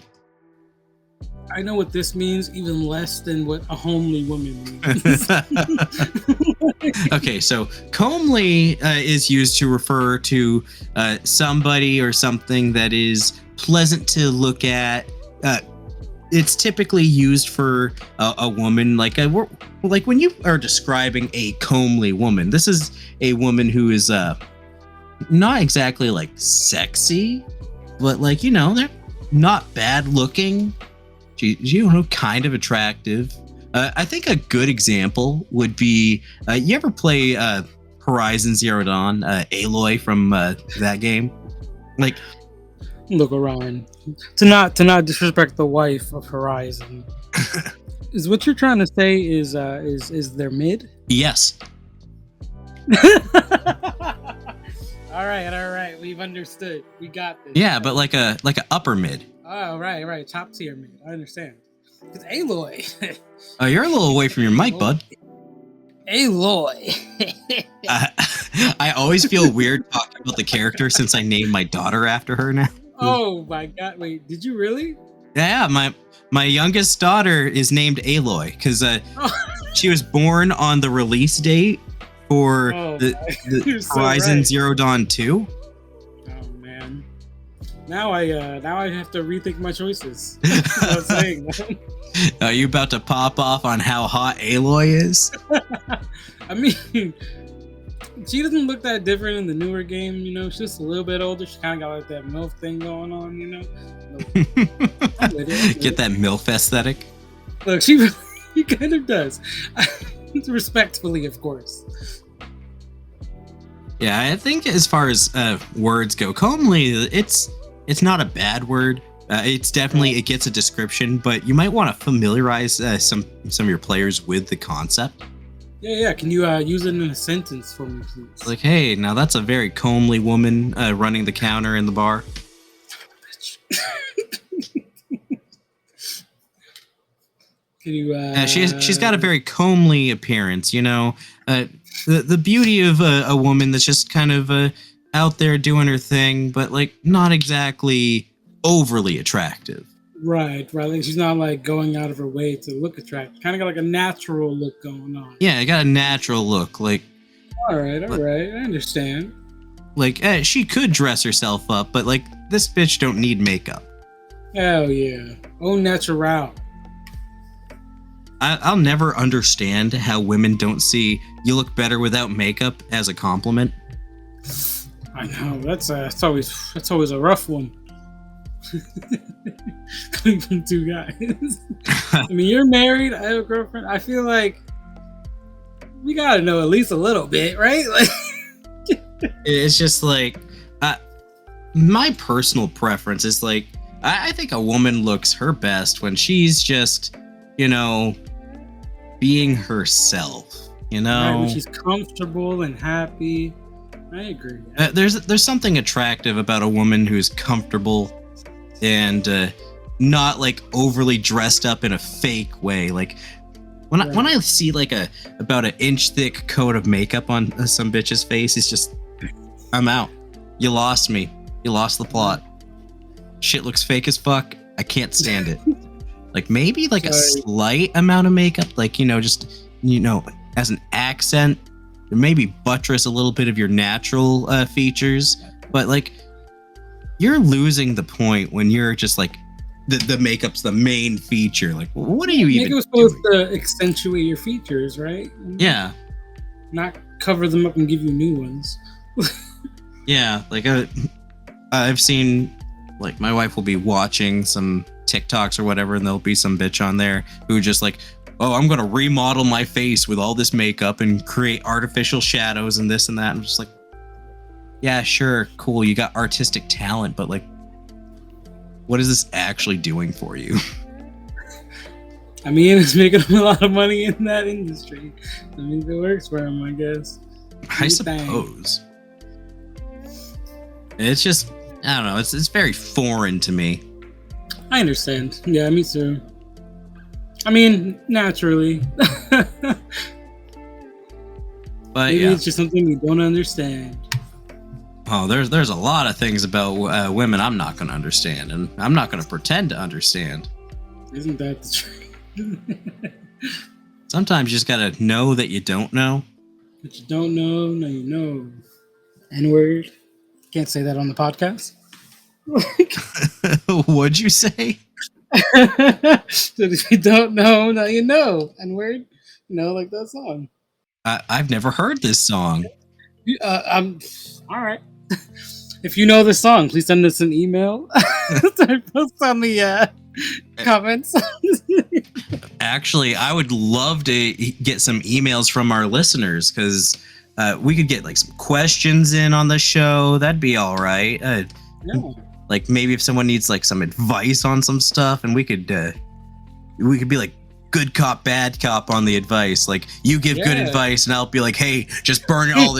I know what this means, even less than what a homely woman means. Okay, so comely is used to refer to somebody or something that is pleasant to look at. It's typically used for a woman, like when you are describing a comely woman. This is a woman who is not exactly like sexy, but they're not bad looking. She's kind of attractive. I think a good example would be you ever play Horizon Zero Dawn, Aloy from that game? Like, look, Orion, to not disrespect the wife of Horizon. Is what you're trying to say is there mid? Yes. All right, we've understood. We got this. Yeah, but like a upper mid. Oh, right, top tier mid. I understand. Because Aloy. Oh, you're a little away from your mic, bud. Aloy. I always feel weird talking about the character since I named my daughter after her now. Oh my god! Wait, did you really? Yeah, my youngest daughter is named Aloy because she was born on the release date for the Horizon Zero Dawn 2. Oh man! Now I have to rethink my choices. That's what I'm saying, man. Are you about to pop off on how hot Aloy is? I mean, she doesn't look that different in the newer game. She's just a little bit older. She kind of got like that MILF thing going on. Get that MILF aesthetic. Look, she kind of does. Respectfully, of course. Yeah, I think as far as words go, comely, it's it's not a bad word. It's definitely, it gets a description, but you might want to familiarize some of your players with the concept. Yeah. Can you use it in a sentence for me, please? Like, hey, now that's a very comely woman running the counter in the bar. Can you? She's got a very comely appearance, you know. The beauty of a woman that's just kind of out there doing her thing, but like not exactly overly attractive. Right. Like she's not like going out of her way to look attractive. Kind of got like a natural look going on. Yeah, it got a natural look. Like, all right, I understand. Like, she could dress herself up, but like this bitch don't need makeup. Hell yeah, au natural. I'll never understand how women don't see you look better without makeup as a compliment. I know that's always a rough one. Coming from two guys. I mean, you're married. I have a girlfriend. I feel like we gotta know at least a little bit, right? Like, it's just like my personal preference is like I think a woman looks her best when she's just, you know, being herself. You know, right, when she's comfortable and happy. I agree. There's something attractive about a woman who's comfortable and not like overly dressed up in a fake way. Like when I see like about an inch thick coat of makeup on some bitch's face, it's just, I'm out. You lost me. You lost the plot. Shit looks fake as fuck. I can't stand it. Like maybe like a slight amount of makeup, like, you know, just, you know, as an accent, or maybe buttress a little bit of your natural features, but like you're losing the point when you're just like the makeup's the main feature. Like, what are you even Makeup's supposed to accentuate your features, right? Yeah. Not cover them up and give you new ones. Yeah, like I've seen, like, my wife will be watching some TikToks or whatever, and there'll be some bitch on there who just like, oh, I'm gonna remodel my face with all this makeup and create artificial shadows and this and that. I'm just like, yeah, sure, cool, you got artistic talent, but like, what is this actually doing for you? I mean, it's making them a lot of money in that industry. I mean, it works for them, I guess. I suppose. It's just, I don't know, it's very foreign to me. I understand. Yeah, me too. I mean, naturally. But maybe yeah, it's just something we don't understand. Oh, there's a lot of things about women I'm not going to understand, and I'm not going to pretend to understand. Isn't that the truth? Sometimes you just got to know that you don't know. But you don't know, now you know. N-word. Can't say that on the podcast. What'd you say? So if you don't know, now you know. N-word. You know, like that song. I've never heard this song. All right. If you know the song, please send us an email. Post on the comments. Actually, I would love to get some emails from our listeners, because we could get like some questions in on the show. That'd be all right. Yeah. Like maybe if someone needs like some advice on some stuff, and we could be like good cop, bad cop on the advice. Like, you give good advice, and I'll be like, hey, just burn it all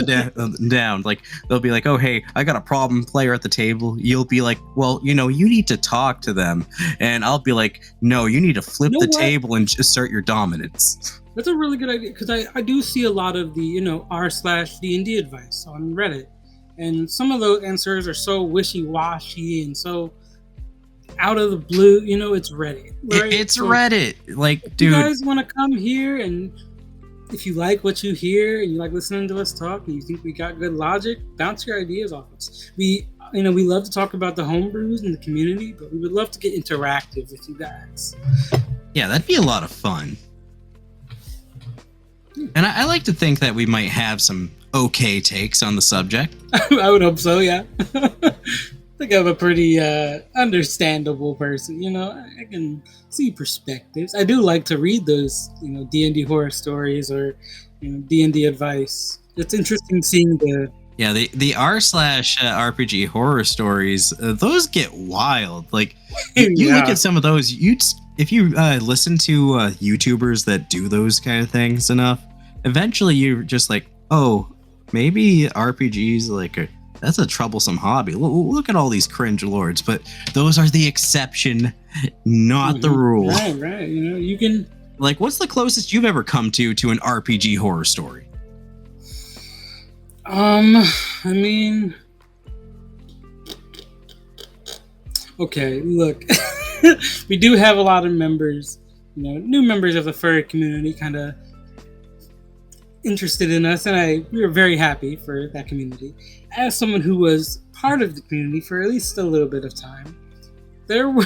down. Like, they'll be like, oh, hey, I got a problem player at the table. You'll be like, well, you know, you need to talk to them. And I'll be like, no, you need to flip the table and assert your dominance. That's a really good idea, because I do see a lot of the, you know, r/D&D advice on Reddit. And some of those answers are so wishy-washy and so out of the blue, you know. It's Reddit, right? It's so Reddit, like, dude. You guys want to come here, and if you like what you hear and you like listening to us talk, and you think we got good logic, bounce your ideas off us. We love to talk about the homebrews and the community, but we would love to get interactive with you guys. Yeah, that'd be a lot of fun. And I like to think that we might have some okay takes on the subject. I would hope so, yeah. I think I'm a pretty understandable person, you know. I can see perspectives. I do like to read those, you know, D&D horror stories or, you know, D&D advice. It's interesting seeing the Yeah, the r/RPG horror stories, those get wild. Like you look Yeah. at some of those, if you listen to YouTubers that do those kind of things enough, eventually you're just like, oh, maybe RPGs that's a troublesome hobby. Look at all these cringe lords, but those are the exception, not the rule. Right. You know, you can. Like, what's the closest you've ever come to an RPG horror story? I mean, okay, look, we do have a lot of members, you know, new members of the furry community, kind of interested in us, and we were very happy for that community. As someone who was part of the community for at least a little bit of time, there were.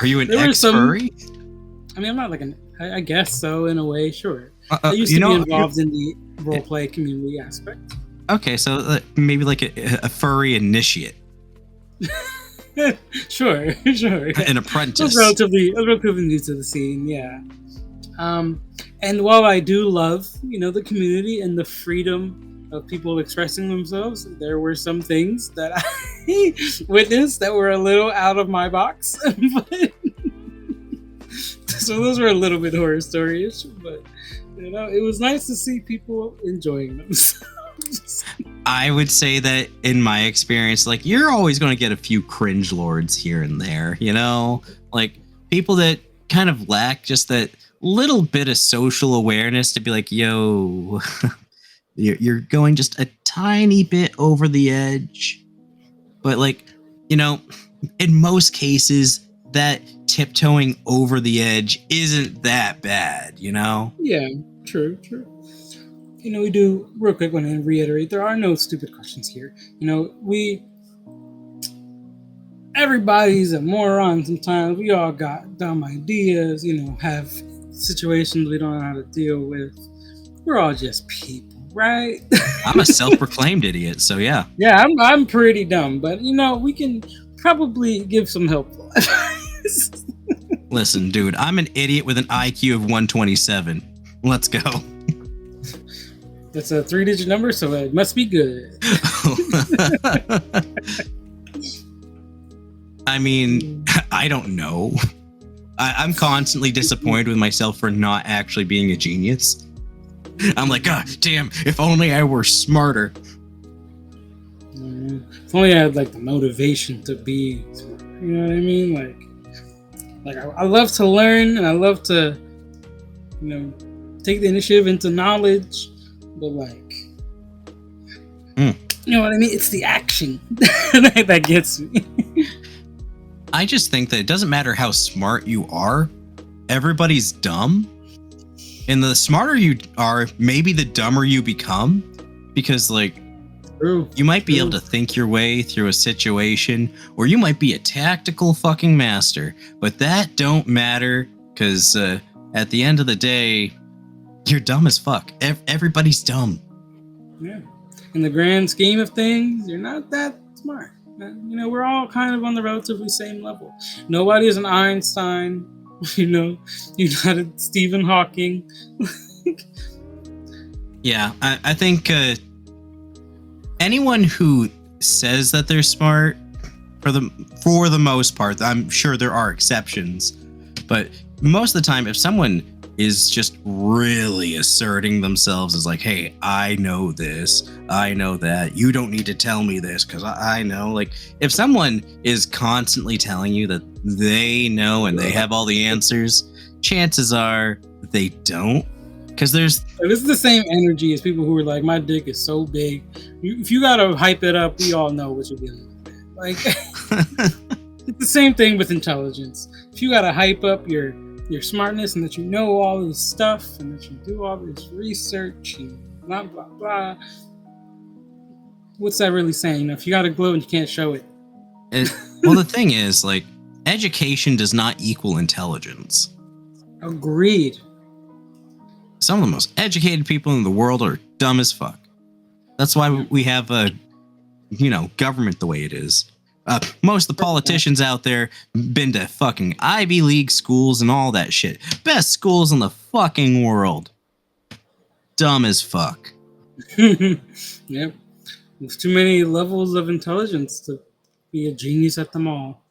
Are you an there were ex-furry? I mean, I'm not like I guess so, in a way, sure. I used you to know, be involved in the roleplay community aspect. Okay, so maybe like a furry initiate, Sure. an I apprentice. was relatively new to the scene, yeah. And while I do love, you know, the community and the freedom of people expressing themselves, there were some things that I witnessed that were a little out of my box. So those were a little bit horror story-ish, but you know, it was nice to see people enjoying themselves. I would say that in my experience, like, you're always going to get a few cringe lords here and there, you know, like people that kind of lack just that little bit of social awareness to be like, yo, you're going just a tiny bit over the edge. But like, you know, in most cases, that tiptoeing over the edge isn't that bad, you know? Yeah, true. You know, we do, real quick, want to reiterate, there are no stupid questions here. You know, everybody's a moron sometimes. We all got dumb ideas, you know, have situations we don't know how to deal with. We're all just people, right? I'm a self-proclaimed idiot, so yeah. Yeah, I'm pretty dumb, but you know, we can probably give some helpful advice. Listen, dude, I'm an idiot with an IQ of 127. Let's go. That's a 3-digit number, so it must be good. I mean, I don't know. I'm constantly disappointed with myself for not actually being a genius. I'm like, God damn, if only I were smarter. If only I had like the motivation to be smart. You know what I mean? Like I love to learn, and I love to, you know, take the initiative into knowledge, but like, you know what I mean? It's the action that gets me. I just think that it doesn't matter how smart you are, everybody's dumb. And the smarter you are, maybe the dumber you become. Because, like, True. You might be able to think your way through a situation, or you might be a tactical fucking master. But that don't matter, because at the end of the day, you're dumb as fuck. Everybody's dumb. Yeah. In the grand scheme of things, you're not that smart. You know, we're all kind of on the relatively same level. Nobody is an Einstein. You know, you're not a Stephen Hawking. Yeah, I think anyone who says that they're smart, for the most part, I'm sure there are exceptions, but most of the time, if someone is just really asserting themselves as like, hey, I know this, I know that, you don't need to tell me this because I know. Like, if someone is constantly telling you that they know and they have all the answers, chances are they don't. Because this is the same energy as people who are like, my dick is so big. If you gotta hype it up, we all know what you're dealing with. Like, it's the same thing with intelligence. If you gotta hype up your smartness and that you know all this stuff and that you do all this research and blah blah blah, what's that really saying? You know, if you got a glow and you can't show it. Well, the thing is, like, education does not equal intelligence. Agreed. Some of the most educated people in the world are dumb as fuck. That's why we have government the way it is. Most of the politicians out there been to fucking Ivy League schools and all that shit. Best schools in the fucking world. Dumb as fuck. Yep. There's too many levels of intelligence to be a genius at them all.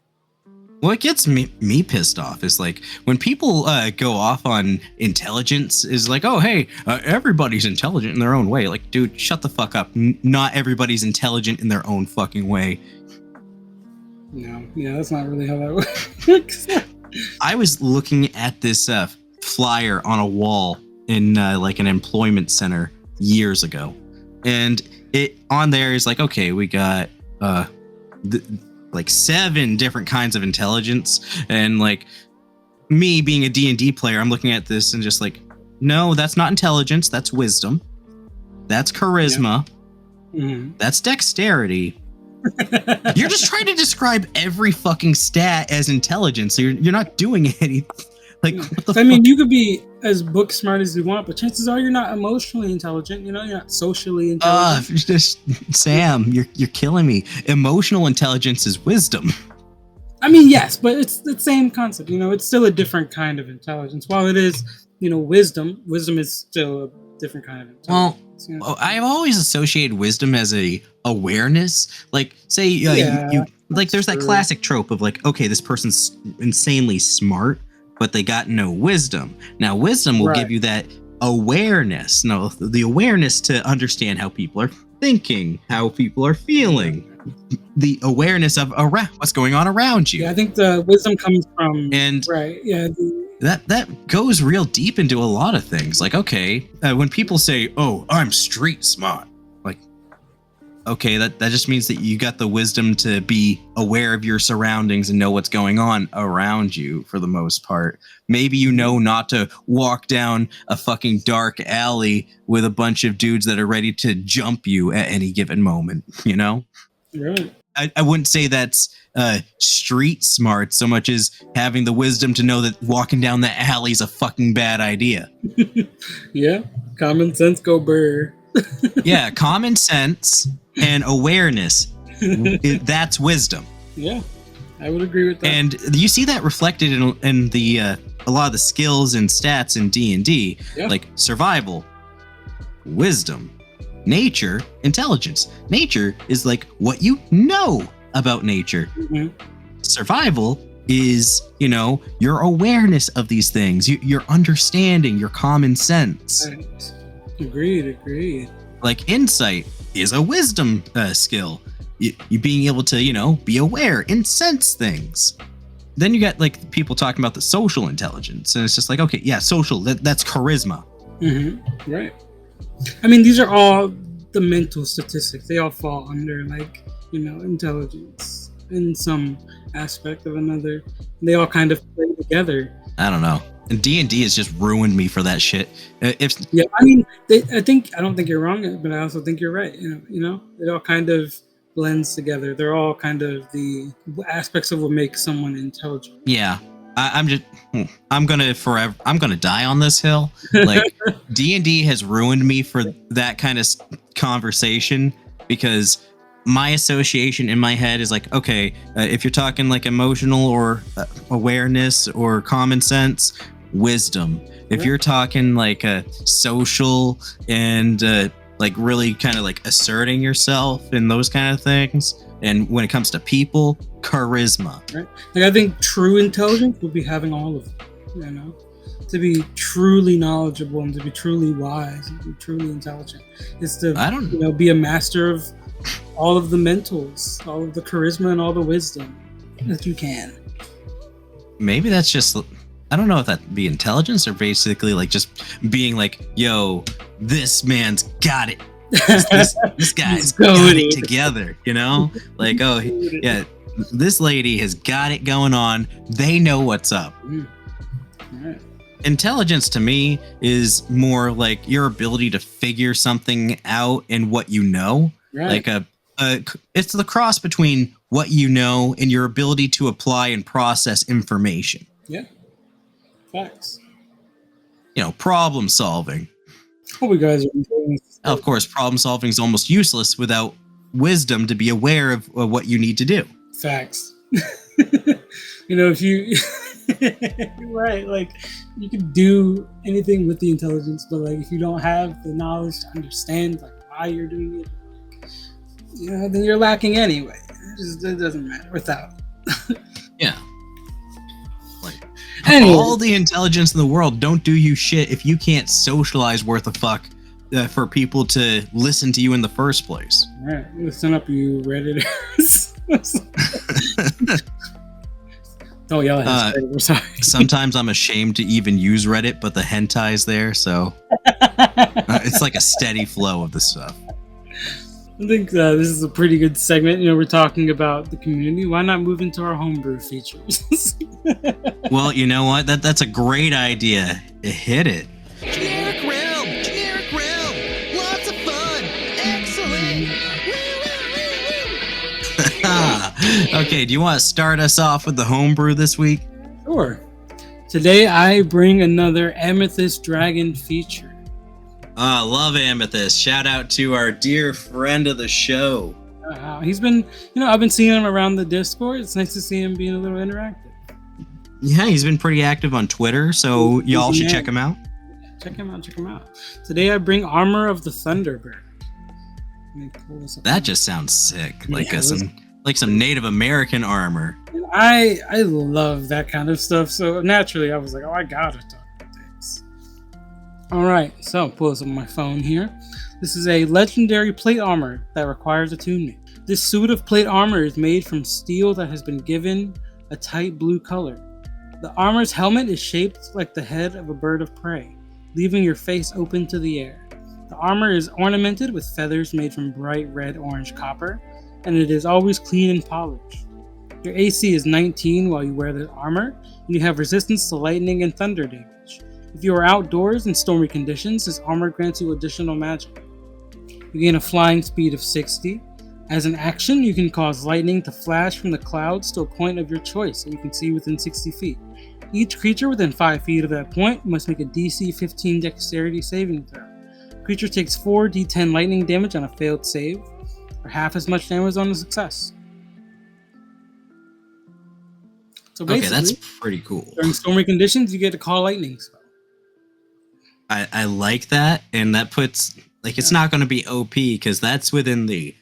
What gets me pissed off is like when people go off on intelligence is like, oh, hey, everybody's intelligent in their own way. Like, dude, shut the fuck up. Not everybody's intelligent in their own fucking way. No, yeah, that's not really how that works. I was looking at this flyer on a wall in like an employment center years ago. And it on there is like, okay, we got like 7 different kinds of intelligence, and like me being a D&D player, I'm looking at this and just like, no, that's not intelligence, that's wisdom, that's charisma, that's dexterity. You're just trying to describe every fucking stat as intelligence, so you're not doing anything. Like, what the fuck? I mean, you could be as book smart as you want, but chances are you're not emotionally intelligent. You know, you're not socially intelligent. Just Sam, you're killing me. Emotional intelligence is wisdom. I mean, yes, but it's the same concept. You know, it's still a different kind of intelligence. While it is, you know, wisdom is still a different kind of intelligence. Well, I've always associated wisdom as a awareness. Like, say, you like, there's that classic trope of like, okay, this person's insanely smart, but they got no wisdom. Now, wisdom will give you that awareness. No, the awareness to understand how people are thinking, how people are feeling, the awareness of around what's going on around you. Yeah, I think the wisdom comes from that goes real deep into a lot of things. Like, okay, when people say, "Oh, I'm street smart," like, okay, that just means that you got the wisdom to be aware of your surroundings and know what's going on around you for the most part. Maybe you know not to walk down a fucking dark alley with a bunch of dudes that are ready to jump you at any given moment, you know? Right. I wouldn't say that's street smart so much as having the wisdom to know that walking down the alley is a fucking bad idea. Yeah, common sense go burr. Yeah, common sense and awareness, that's wisdom. Yeah, I would agree with that. And you see that reflected in the a lot of the skills and stats in D&D, like survival, wisdom, nature, intelligence. Nature is like what you know about nature. Survival is, you know, your awareness of these things, your understanding, your common sense. Right. Agreed. Like insight is a wisdom skill. You being able to, you know, be aware and sense things. Then you got like people talking about the social intelligence, and it's just like, okay, yeah, social, that's charisma. Right. I mean, these are all the mental statistics. They all fall under, like, you know, intelligence in some aspect of another. They all kind of play together. I don't know. And D&D has just ruined me for that shit. I mean, I don't think you're wrong, but I also think you're right. You know, it all kind of blends together. They're all kind of the aspects of what makes someone intelligent. Yeah. I'm gonna die on this hill. Like, D&D has ruined me for that kind of conversation, because my association in my head is like, okay, if you're talking like emotional or awareness or common sense, wisdom. If you're talking like social and like really kind of like asserting yourself and those kind of things, and when it comes to people, charisma. Right. Like, I think true intelligence would be having all of them, you know, to be truly knowledgeable and to be truly wise and to be truly intelligent. It's to, you know, be a master of all of the mentals, all of the charisma and all the wisdom that you can. Maybe that's just, I don't know if that'd be intelligence or basically like just being like, yo, this man's got it. This guy's got it together, you know? Like, oh, yeah, this lady has got it going on. They know what's up. Right. Intelligence to me is more like your ability to figure something out and what you know. Right. Like it's the cross between what you know and your ability to apply and process information. Yeah. Facts. You know, problem solving. Hope you guys are enjoying this. Of course, problem solving is almost useless without wisdom to be aware of what you need to do. Facts. You know, if you right, like, you can do anything with the intelligence, but like if you don't have the knowledge to understand like why you're doing it, then you're lacking anyway. It doesn't matter without. Yeah. Like, Anyway. all the intelligence in the world don't do you shit if you can't socialize worth a fuck for people to listen to you in the first place. All right, listen up, you Redditors. Don't yell at us. We're sorry. Sometimes I'm ashamed to even use Reddit, but the hentai's there, so it's like a steady flow of the stuff. I think this is a pretty good segment. We're talking about the community. Why not move into our homebrew features? Well, you know what? That's a great idea. Hit it. Generic realm, lots of fun, excellent. Okay, do you want to start us off with the homebrew this week? Sure. Today I bring another Amethyst Dragon feature. Love Amethyst. Shout out to our dear friend of the show. He's been, I've been seeing him around the Discord. It's nice to see him being a little interactive. Yeah, he's been pretty active on Twitter, so y'all should check him out. Check him out. Today I bring Armor of the Thunderbird. Let me pull this up. That just sounds sick. Like some Native American armor. I love that kind of stuff, so naturally I was like, I gotta talk about this. Alright, so pull this up on my phone here. This is a legendary plate armor that requires attunement. This suit of plate armor is made from steel that has been given a tight blue color. The armor's helmet is shaped like the head of a bird of prey, leaving your face open to the air. The armor is ornamented with feathers made from bright red-orange copper, and it is always clean and polished. Your AC is 19 while you wear the armor, and you have resistance to lightning and thunder damage. If you are outdoors in stormy conditions, this armor grants you additional magic. You gain a flying speed of 60. As an action, you can cause lightning to flash from the clouds to a point of your choice that you can see within 60 feet. Each creature within 5 feet of that point must make a DC 15 dexterity saving throw. The creature takes 4d10 lightning damage on a failed save, or half as much damage on a success. So basically, okay, that's pretty cool. During stormy conditions, you get to call lightning spell. I like that, and that puts it's not going to be OP because that's within the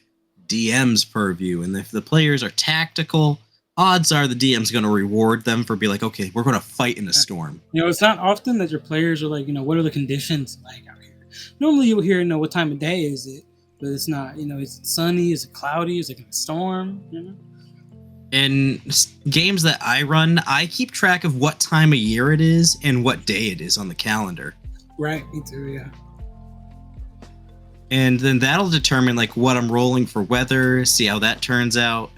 DM's purview, and if the players are tactical, odds are the DM's going to reward them for being like, okay, we're going to fight in a storm. It's not often that your players are like, what are the conditions like out here? Normally you'll hear, what time of day is it, but it's not, is it sunny, is it cloudy, is it a storm, In games that I run, I keep track of what time of year it is and what day it is on the calendar. Right, me too, yeah. And then that'll determine what I'm rolling for weather, see how that turns out.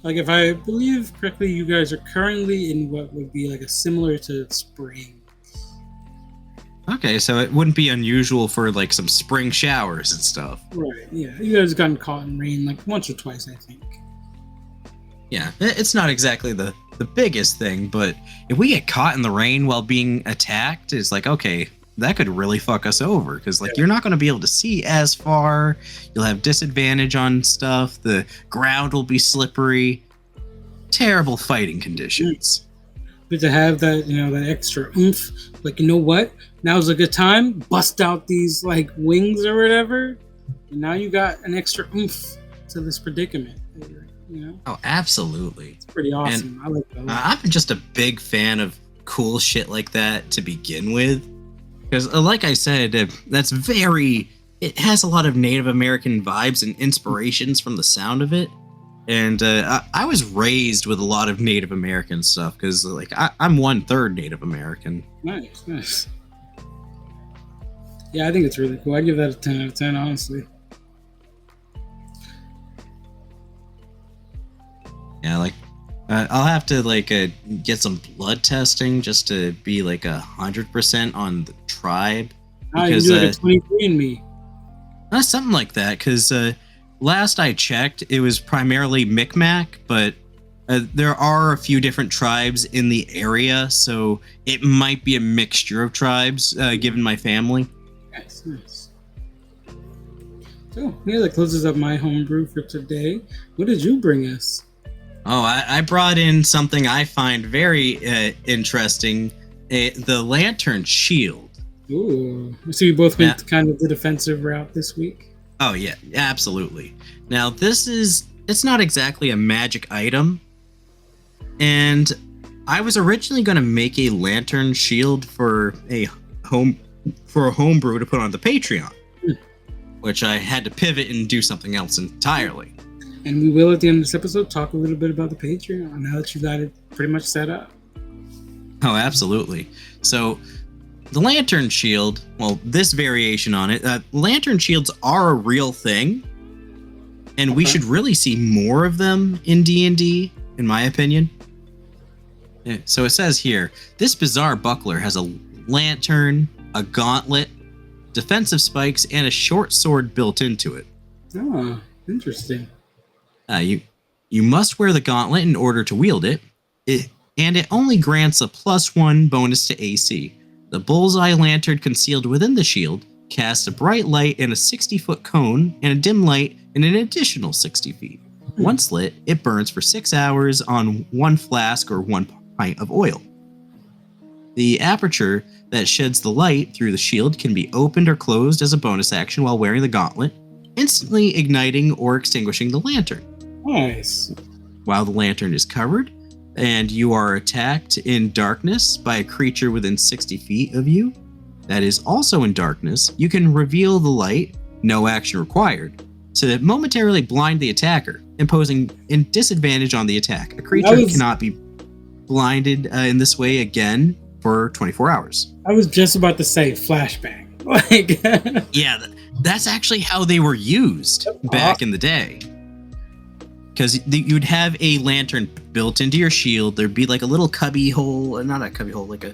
If I believe correctly, you guys are currently in what would be a similar to spring. Okay, so it wouldn't be unusual for some spring showers and stuff. Right, yeah. You guys gotten caught in rain once or twice, I think. Yeah, it's not exactly the biggest thing, but if we get caught in the rain while being attacked, it's okay, that could really fuck us over because you're not going to be able to see as far. You'll have disadvantage on stuff. The ground will be slippery. Terrible fighting conditions. But to have that, that extra oomph, what? Now's a good time. Bust out these wings or whatever, and now you got an extra oomph to this predicament. Oh, absolutely. It's pretty awesome. And I like that. I'm just a big fan of cool shit like that to begin with. Because, like I said, it has a lot of Native American vibes and inspirations from the sound of it. And I was raised with a lot of Native American stuff because, I'm 1/3 Native American. Nice. Yeah, I think it's really cool. I give that a 10 out of 10, honestly. Yeah, I'll have to get some blood testing just to be 100% on the tribe. Because you do a 23andMe. Something like that. Because last I checked, it was primarily Micmac, but there are a few different tribes in the area, so it might be a mixture of tribes given my family. Nice. So yeah, that closes up my homebrew for today. What did you bring us? Oh, I brought in something I find very interesting, the Lantern Shield. Ooh. So you both went kind of the defensive route this week? Oh yeah, absolutely. Now it's not exactly a magic item, and I was originally going to make a lantern shield for a homebrew to put on the Patreon, which I had to pivot and do something else entirely. And we will, at the end of this episode, talk a little bit about the Patreon now that you got it pretty much set up. Oh, absolutely. So the lantern shield, well, this variation on it, lantern shields are a real thing, and we should really see more of them in D&D, in my opinion. So it says here, this bizarre buckler has a lantern, a gauntlet, defensive spikes, and a short sword built into it. Oh, interesting. You must wear the gauntlet in order to wield it, and it only grants a +1 bonus to AC. The bullseye lantern concealed within the shield casts a bright light in a 60-foot cone and a dim light in an additional 60 feet. Once lit, it burns for 6 hours on 1 flask or 1 pint of oil. The aperture that sheds the light through the shield can be opened or closed as a bonus action while wearing the gauntlet, instantly igniting or extinguishing the lantern. Nice. While the lantern is covered, and you are attacked in darkness by a creature within 60 feet of you that is also in darkness, you can reveal the light, no action required, to momentarily blind the attacker, imposing a disadvantage on the attack. A creature cannot be blinded in this way again for 24 hours. I was just about to say flashbang. Like, yeah, that's actually how they were used back in the day. Because you'd have a lantern built into your shield. There'd be like a little cubby hole, not a cubby hole, like a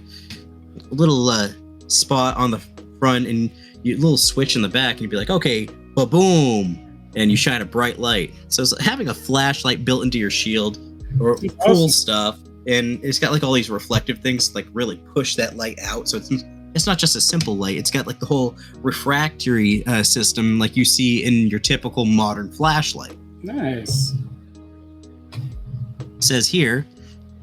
little spot on the front, and a little switch in the back, and you'd be like, okay, ba-boom, and you shine a bright light. So it's having a flashlight built into your shield, or cool stuff, and it's got like all these reflective things to like really push that light out. So it's not just a simple light. It's got like the whole refractory system like you see in your typical modern flashlight. Nice. Says here,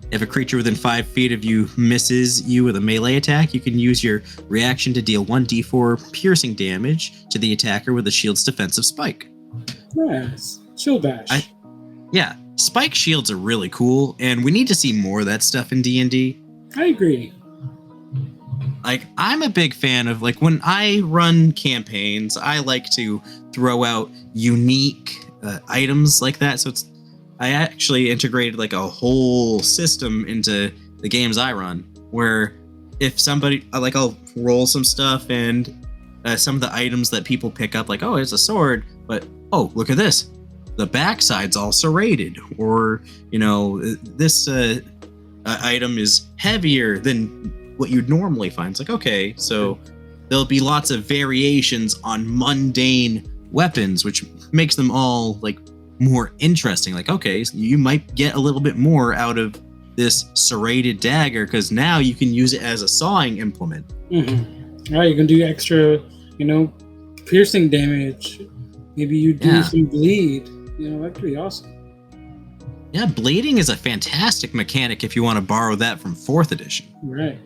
if a creature within 5 feet of you misses you with a melee attack, you can use your reaction to deal 1d4 piercing damage to the attacker with the shield's defensive spike. Nice. Shield bash. Yeah, spike shields are really cool, and we need to see more of that stuff in D&D. I agree. Like, I'm a big fan of, like, when I run campaigns, I like to throw out unique items like that. So I actually integrated like a whole system into the games I run, where if somebody, like, I'll roll some stuff, and some of the items that people pick up, like, oh, it's a sword, but oh, look at this, the backside's all serrated, or, you know, this item is heavier than what you'd normally find. It's like, okay, so there'll be lots of variations on mundane weapons, which makes them all like more interesting. Like, okay, so you might get a little bit more out of this serrated dagger because now you can use it as a sawing implement. Mm-hmm. All right, you can do extra, you know, piercing damage. Maybe you do some bleed. You know, that could be awesome. Yeah, bleeding is a fantastic mechanic if you want to borrow that from 4th edition. Right.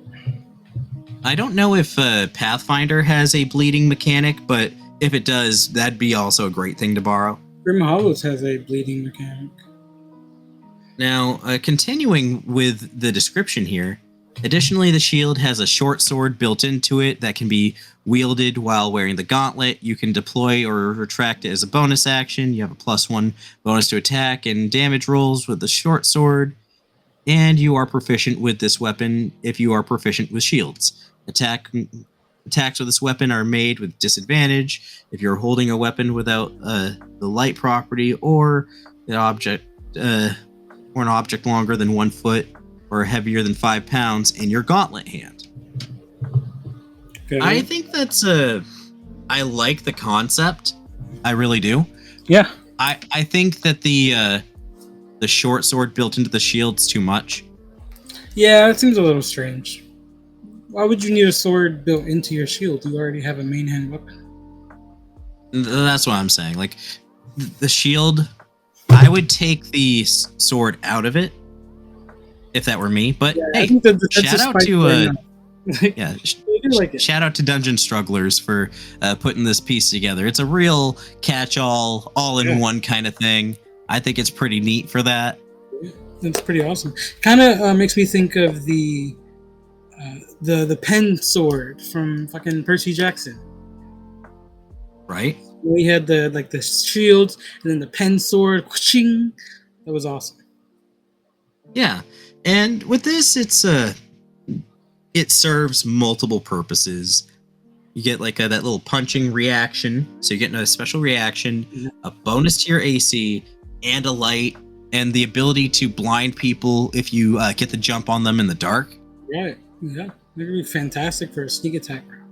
I don't know if Pathfinder has a bleeding mechanic, but if it does, that'd be also a great thing to borrow. Grim Hollows has a bleeding mechanic. Now, continuing with the description here, additionally, the shield has a short sword built into it that can be wielded while wearing the gauntlet. You can deploy or retract it as a bonus action. You have a +1 bonus to attack and damage rolls with the short sword, and you are proficient with this weapon if you are proficient with shields. Attacks with this weapon are made with disadvantage if you're holding a weapon without the light property, or the object, or an object longer than 1 foot or heavier than 5 pounds in your gauntlet hand. Okay. I think that's I like the concept. I really do. Yeah. I think that the short sword built into the shield's too much. Yeah, it seems a little strange. Why would you need a sword built into your shield? You already have a main hand weapon. That's what I'm saying. Like, the shield, I would take the sword out of it if that were me. But yeah, hey, I think that's shout out to right yeah, feel like it. shout out to Dungeon Strugglers for putting this piece together. It's a real catch-all, all-in-one kind of thing. I think it's pretty neat for that. That's pretty awesome. Kind of makes me think of the pen sword from fucking Percy Jackson. Right? We had the shield and then the pen sword. Whooshing. That was awesome. Yeah. And with this, it serves multiple purposes. You get like that little punching reaction. So you're getting a special reaction, a bonus to your AC, and a light, and the ability to blind people if you get the jump on them in the dark. Right. Yeah. They're going to be fantastic for a sneak attack round.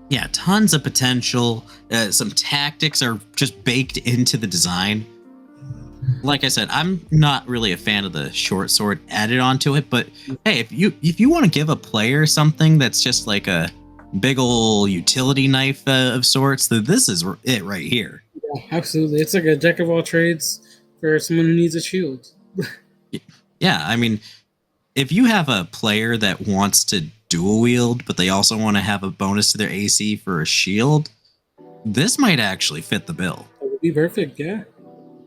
Yeah, tons of potential. Some tactics are just baked into the design. Like I said, I'm not really a fan of the short sword added onto it, but hey, if you want to give a player something that's just like a big old utility knife of sorts, then this is it right here. Yeah, absolutely. It's like a jack of all trades for someone who needs a shield. Yeah, I mean, if you have a player that wants to dual wield, but they also want to have a bonus to their AC for a shield, this might actually fit the bill. That would be perfect, yeah.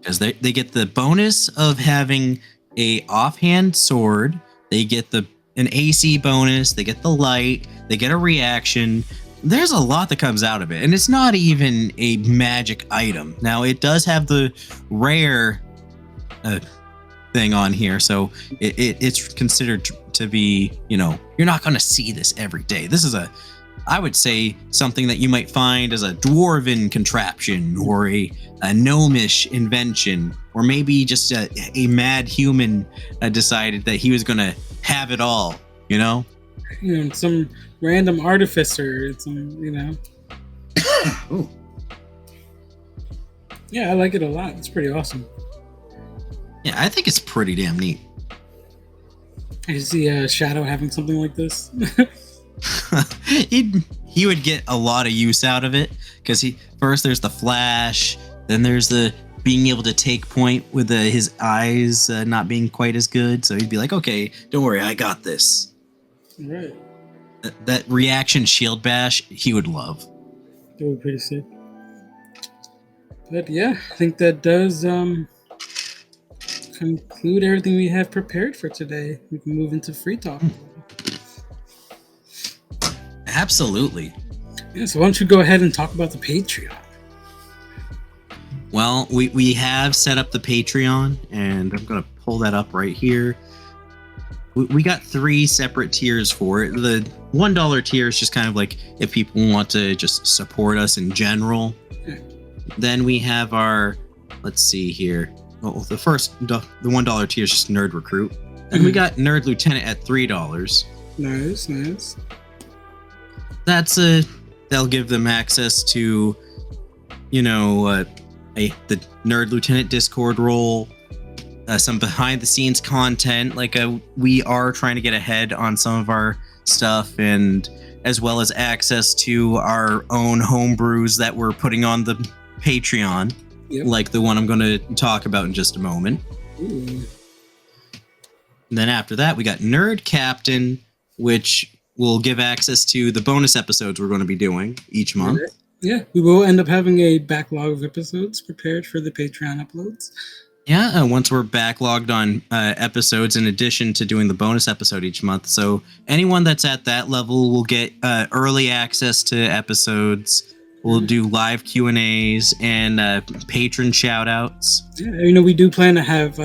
Because they get the bonus of having a offhand sword, they get an AC bonus, they get the light, they get a reaction. There's a lot that comes out of it, and it's not even a magic item. Now, it does have the rare thing on here, so it's considered to be, you're not going to see this every day. This is I would say something that you might find as a dwarven contraption or a gnomish invention, or maybe just a mad human decided that he was going to have it all, Some random artificer, Ooh. Yeah, I like it a lot. It's pretty awesome. Yeah, I think it's pretty damn neat. I see Shadow having something like this. he would get a lot of use out of it, because first there's the flash, then there's the being able to take point with his eyes not being quite as good, so he'd be like, okay, don't worry, I got this. Right. That reaction shield bash he would love. That would be pretty sick. But yeah, I think that does conclude everything we have prepared for today. We can move into free talk. Absolutely. Yeah, so why don't you go ahead and talk about the Patreon? Well, we have set up the Patreon, and I'm going to pull that up right here. We got 3 separate tiers for it. The $1 tier is just kind of like if people want to just support us in general. Okay. Then we have our, let's see here. Well, the $1 tier is just Nerd Recruit. And we got Nerd Lieutenant at $3. Nice. That's they'll give them access to, the Nerd Lieutenant Discord role, some behind the scenes content, like we are trying to get ahead on some of our stuff, and as well as access to our own homebrews that we're putting on the Patreon, like the one I'm going to talk about in just a moment. Ooh. And then after that, we got Nerd Captain, which will give access to the bonus episodes we're going to be doing each month. Yeah, we will end up having a backlog of episodes prepared for the Patreon uploads. Yeah, once we're backlogged on episodes, in addition to doing the bonus episode each month. So anyone that's at that level will get early access to episodes. We'll do live Q&As and patron shout-outs. Yeah, we do plan to have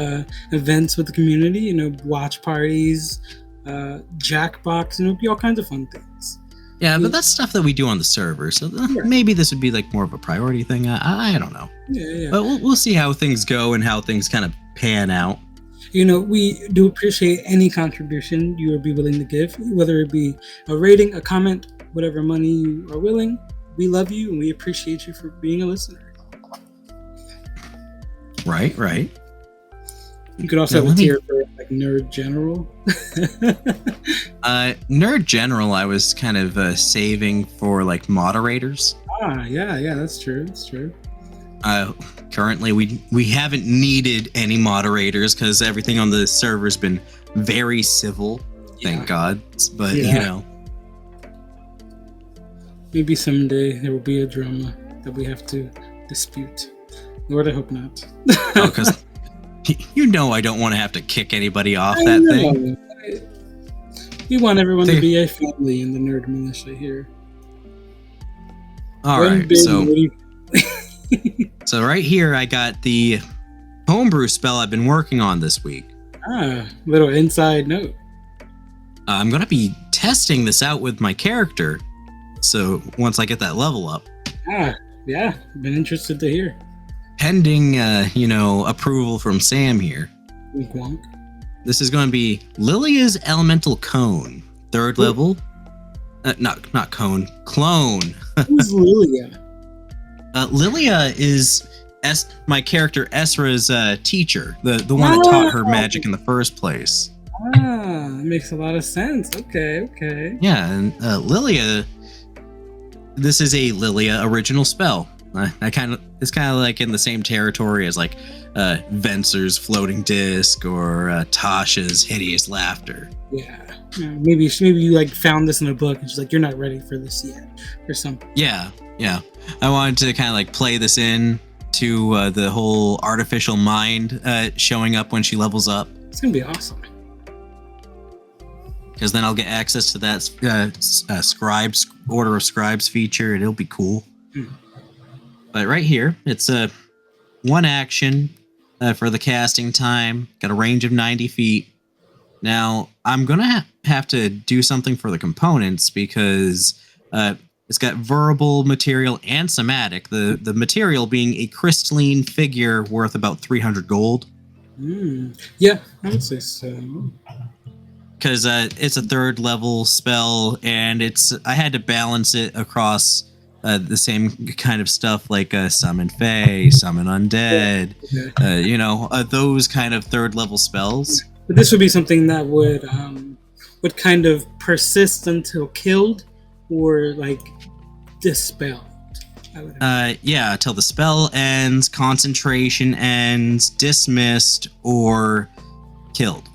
events with the community, watch parties, Jackbox, be all kinds of fun things. Yeah, but that's stuff that we do on the server, so maybe this would be like more of a priority thing. I don't know. Yeah. But we'll see how things go and how things kind of pan out. We do appreciate any contribution you would be willing to give, whether it be a rating, a comment, whatever money you are willing. We love you and we appreciate you for being a listener. Right. You could also have a tier for like Nerd General. Nerd General, I was kind of saving for like moderators. Yeah, that's true. Currently, we haven't needed any moderators because everything on the server's been very civil. thank God. But Yeah. Maybe someday there will be a drama that we have to dispute. Lord, I hope not. Because I don't want to have to kick anybody off I that know. thing. We want everyone to be a family in the Nerd Militia here. All One right, big so nerdy- so right here I got the homebrew spell I've been working on this week. Little inside note. I'm gonna be testing this out with my character. So once I get that level up, Yeah, been interested to hear. pending approval from Sam here, Wink wonk. this is going to be Lilia's Elemental Cone, 3rd level. Not cone, clone. Who's Lilia? Lilia is my character Esra's teacher, the one that taught her magic in the first place. That makes a lot of sense. Okay. Yeah, and Lilia. This is a Lilia original spell. It's kind of like in the same territory as like Venser's Floating Disc or Tasha's Hideous Laughter. Yeah. Maybe you like found this in a book and she's like, you're not ready for this yet, or something. Yeah. I wanted to kind of like play this in to the whole artificial mind showing up when she levels up. It's gonna be awesome. Because then I'll get access to that scribes order of scribes feature, and it'll be cool. But right here, it's a one action for the casting time. Got a range of 90 feet. Now I'm gonna have to do something for the components because it's got verbal, material, and somatic. The material being a crystalline figure worth about 300 gold. Yeah, I would say so. Because it's a 3rd level spell, and I had to balance it across the same kind of stuff like summon Fae, summon undead, those kind of 3rd level spells. But this would be something that would kind of persist until killed or like dispelled. Till the spell ends, concentration ends, dismissed, or killed.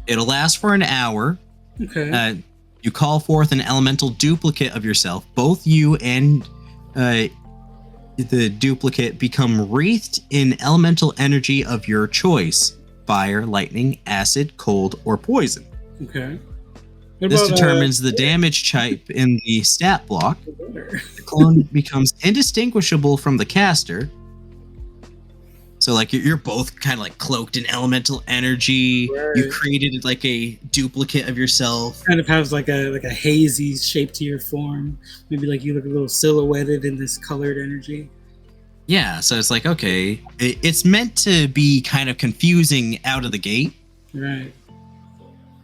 It'll last for an hour. Okay. You call forth an elemental duplicate of yourself. Both you and the duplicate become wreathed in elemental energy of your choice: fire, lightning, acid, cold, or poison. Okay. This determines the damage type in the stat block. The clone becomes indistinguishable from the caster. So like you're both kind of like cloaked in elemental energy. Right. You created like a duplicate of yourself. Kind of has like a hazy shape to your form. Maybe like you look a little silhouetted in this colored energy. Yeah, so it's like, okay, it's meant to be kind of confusing out of the gate. Right.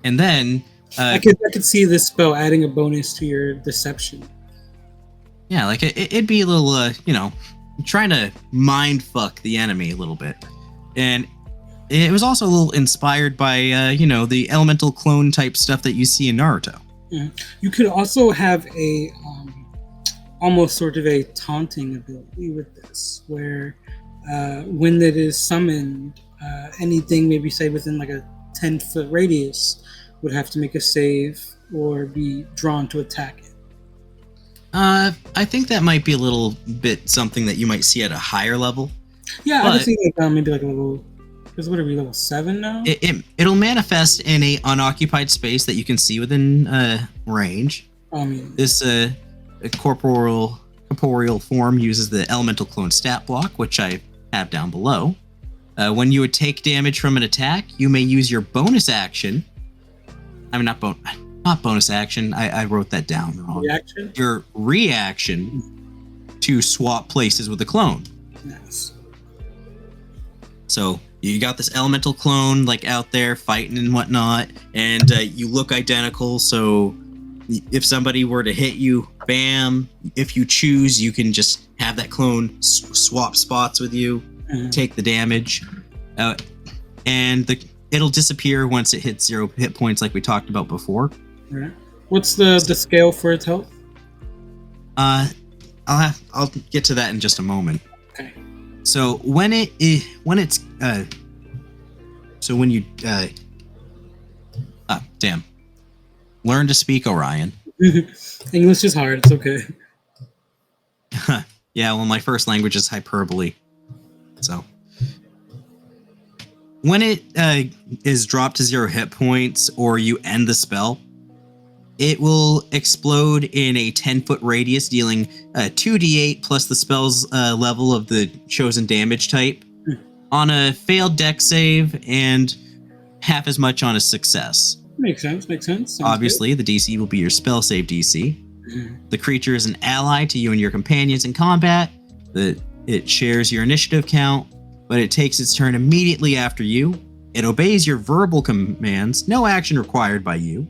And then I could see this spell adding a bonus to your deception. Yeah, like it'd be a little trying to mind fuck the enemy a little bit. And it was also a little inspired by the elemental clone type stuff that you see in Naruto. Yeah. You could also have a almost sort of a taunting ability with this, where when it is summoned, anything maybe say within like a 10-foot radius would have to make a save or be drawn to attack it. I think that might be a little bit something that you might see at a higher level. Yeah, I could see like maybe like a level. Because what are we, level 7 now? It'll manifest in a unoccupied space that you can see within range. I mean, this corporeal form uses the elemental clone stat block, which I have down below. When you would take damage from an attack, you may use your bonus action. I mean, not bonus action. I wrote that down wrong. Reaction? Your reaction to swap places with the clone. Nice. So you got this elemental clone like out there fighting and whatnot, and you look identical. So if somebody were to hit you, bam. If you choose, you can just have that clone swap spots with you, take the damage, and it'll disappear once it hits 0 hit points, like we talked about before. Right. What's the scale for its health? I'll get to that in just a moment. Okay. So when you Learn to speak, Orion. English is hard. It's okay. Yeah, well, my first language is hyperbole. So, when it is dropped to 0 hit points or you end the spell, it will explode in a 10-foot radius, dealing 2d8 plus the spell's level of the chosen damage type on a failed dex save and half as much on a success. Makes sense. Sounds Obviously, the DC will be your spell save DC. The creature is an ally to you and your companions in combat. It shares your initiative count, but it takes its turn immediately after you. It obeys your verbal commands, no action required by you.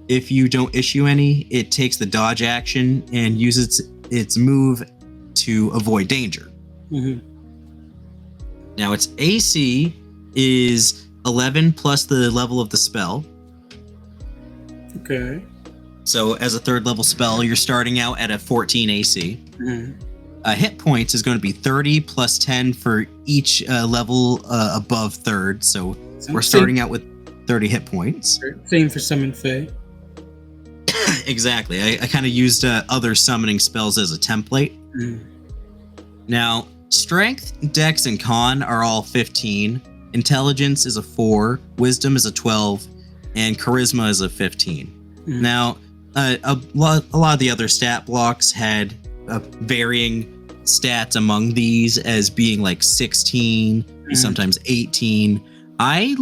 If you don't issue any, it takes the dodge action and uses its move to avoid danger. good. Now, its AC is 11 plus the level of the spell. Okay. So as a 3rd level spell, you're starting out at a 14 AC. Hit points is going to be 30 plus 10 for each level above 3rd. So we're starting out with 30 hit points. Same for Summon Fae. Exactly. I kind of used other summoning spells as a template. Now, Strength, Dex, and Con are all 15. Intelligence is a 4. Wisdom is a 12. And Charisma is a 15. Now, a lot of the other stat blocks had varying stats among these as being like 16, sometimes 18. I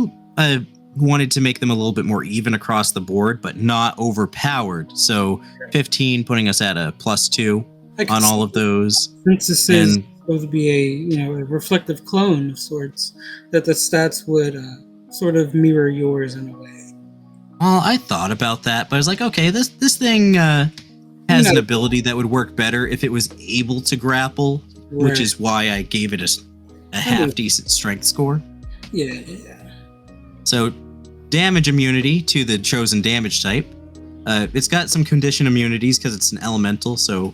wanted to make them a little bit more even across the board, but not overpowered. So 15 putting us at a +2 on all of those. Since this is supposed to be a reflective clone of sorts, that the stats would sort of mirror yours in a way. Well, I thought about that, but I was like, okay, this thing has an ability that would work better if it was able to grapple, which is why I gave it a half-decent strength score. Yeah. So, damage immunity to the chosen damage type. It's got some condition immunities because it's an elemental, so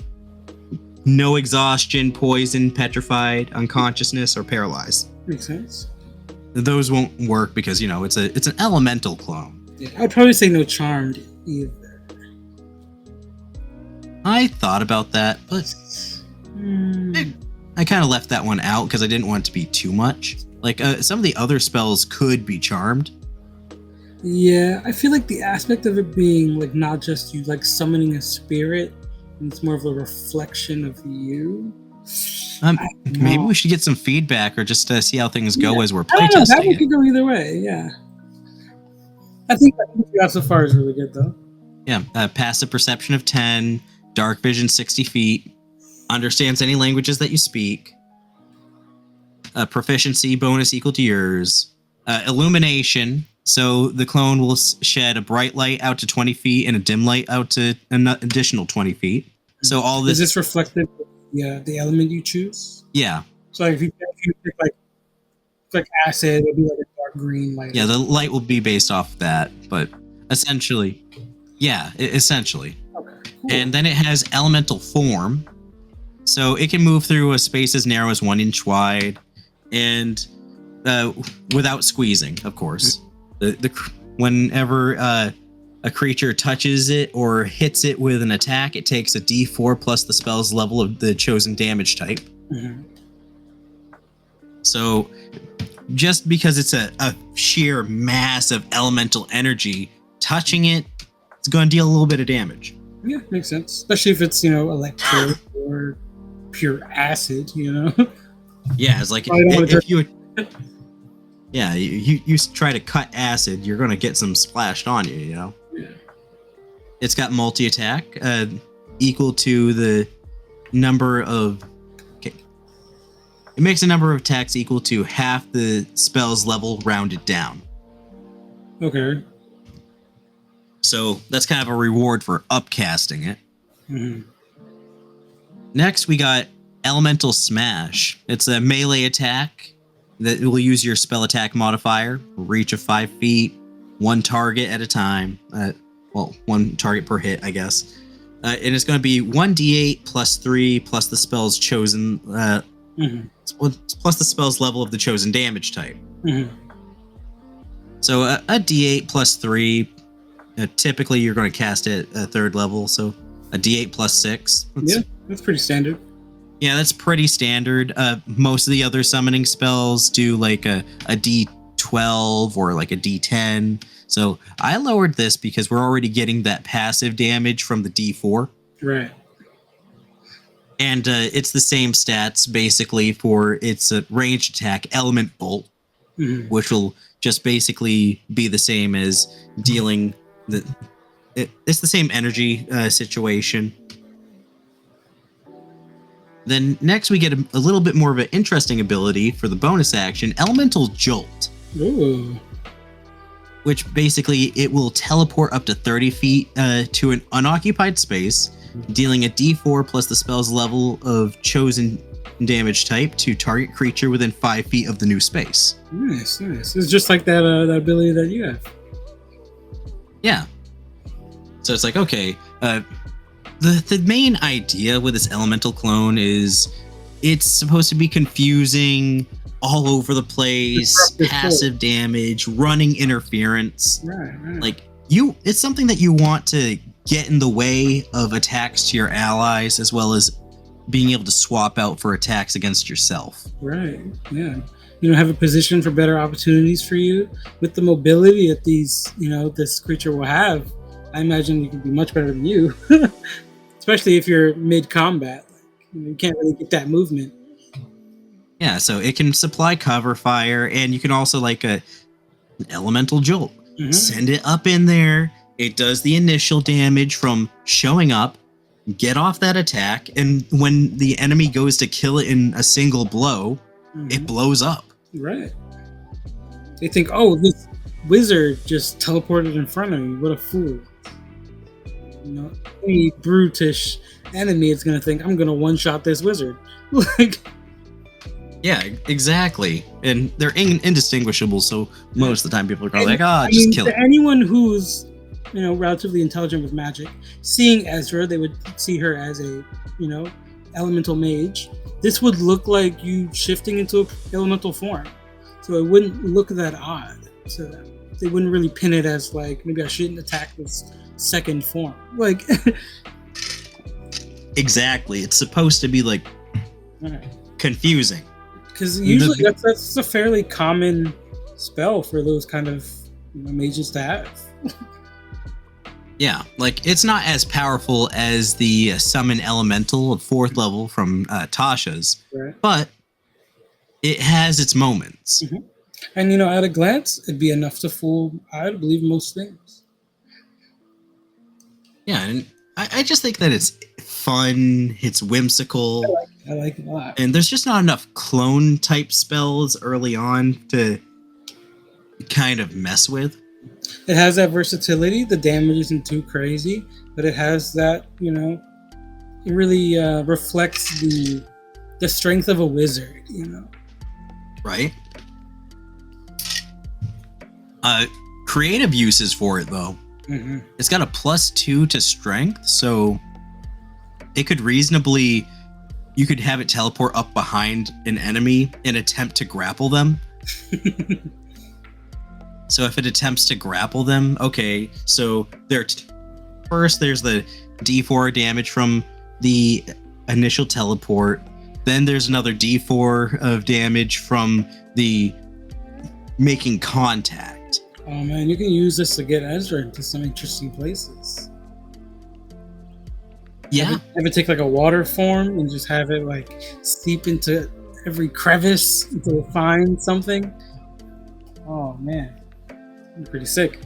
no exhaustion, poison, petrified, unconsciousness, or paralyzed. Makes sense. Those won't work because, it's an elemental clone. Yeah, I'd probably say no charmed either. I thought about that, but I kind of left that one out because I didn't want it to be too much. Like, some of the other spells could be charmed. Yeah, I feel like the aspect of it being like not just you like summoning a spirit, and it's more of a reflection of you. Maybe we should get some feedback or just see how things go as we're I don't know, playtesting. that one could go either way, yeah. I think what you got so far is really good, though. Yeah, passive perception of 10, dark vision 60 feet, understands any languages that you speak, proficiency bonus equal to yours, illumination, so the clone will shed a bright light out to 20 feet and a dim light out to an additional 20 feet. So all this... Is this reflective of the element you choose? Yeah. So if you pick like acid, it'll be like a dark green light. Yeah, the light will be based off that, but essentially, essentially. Okay, cool. And then it has elemental form, so it can move through a space as narrow as 1 inch wide, and without squeezing, of course. Whenever a creature touches it or hits it with an attack, it takes a D4 plus the spell's level of the chosen damage type. So just because it's a sheer mass of elemental energy, touching it, it's going to deal a little bit of damage. Yeah, makes sense. Especially if it's, electric or pure acid, Yeah, it's like if you... Yeah, you try to cut acid, you're going to get some splashed on you, Yeah. It's got multi-attack, equal to the number of... Okay. It makes a number of attacks equal to half the spell's level rounded down. Okay. So that's kind of a reward for upcasting it. Next, we got Elemental Smash. It's a melee attack that will use your spell attack modifier, reach of 5 feet, one target at a time. One target per hit, I guess. And it's going to be 1d8 plus 3 plus the spell's chosen... plus the spell's level of the chosen damage type. So a d8 plus 3 typically you're going to cast it at 3rd level, so a D8 plus 6. That's pretty standard. Yeah, that's pretty standard. Most of the other summoning spells do like a D12 or like a D10. So I lowered this because we're already getting that passive damage from the D4. Right. And it's the same stats basically for its ranged attack, Element Bolt, which will just basically be the same as dealing it's the same energy situation. Then next we get a little bit more of an interesting ability for the bonus action, Elemental Jolt. Ooh. Which basically it will teleport up to 30 feet to an unoccupied space, dealing a D4 plus the spell's level of chosen damage type to target creature within 5 feet of the new space. Nice. It's just like that ability that you have. Yeah. So it's like, okay, the main idea with this elemental clone is it's supposed to be confusing, all over the place, passive damage, running interference. Right. Like it's something that you want to get in the way of attacks to your allies, as well as being able to swap out for attacks against yourself. Right. Yeah. Have a position for better opportunities for you with the mobility that this creature will have. I imagine it could be much better than you, especially if you're mid-combat. You can't really get that movement. Yeah, so it can supply cover fire, and you can also an elemental jolt. Send it up in there. It does the initial damage from showing up, get off that attack, and when the enemy goes to kill it in a single blow, it blows up. Right. They think, oh, this wizard just teleported in front of me. What a fool. Any brutish enemy is going to think, I'm going to one-shot this wizard. Yeah, exactly. And they're indistinguishable, so most of the time people are probably just kill it. Anyone who's, relatively intelligent with magic, seeing Ezra, they would see her as a, elemental mage. This would look like you shifting into an elemental form. So it wouldn't look that odd. So they wouldn't really pin it as maybe I shouldn't attack this second form. Exactly. It's supposed to be confusing. Because usually that's a fairly common spell for those kind of mages to have. Yeah, it's not as powerful as the summon elemental of 4th level from Tasha's, right. But it has its moments. And at a glance, it'd be enough to fool, I believe, most things. Yeah, and I just think that it's fun, it's whimsical. I like it a lot. And there's just not enough clone type spells early on to kind of mess with. It has that versatility. The damage isn't too crazy, but it has that, it really reflects the strength of a wizard, Right? Creative uses for it, though. It's got a +2 to strength, so it could reasonably... You could have it teleport up behind an enemy and attempt to grapple them. So if it attempts to grapple them, okay, so first there's the D4 damage from the initial teleport. Then there's another D4 of damage from the making contact. Oh man, you can use this to get Ezra into some interesting places. Yeah. Have it take a water form and just have it seep into every crevice until it finds something. Oh man. Pretty sick.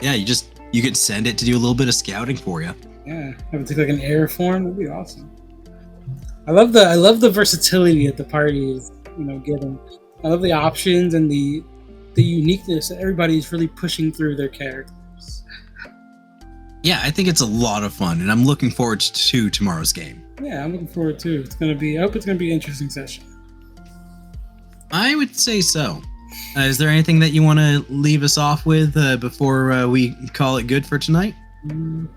Yeah, you could send it to do a little bit of scouting for you. Yeah, have it take an air form. That'd be awesome. I love the versatility that the party is, getting. I love the options and the uniqueness that everybody's really pushing through their characters. Yeah, I think it's a lot of fun, and I'm looking forward to tomorrow's game. Yeah, I'm looking forward too. I hope it's gonna be an interesting session. I would say so. Is there anything that you want to leave us off with before we call it good for tonight? I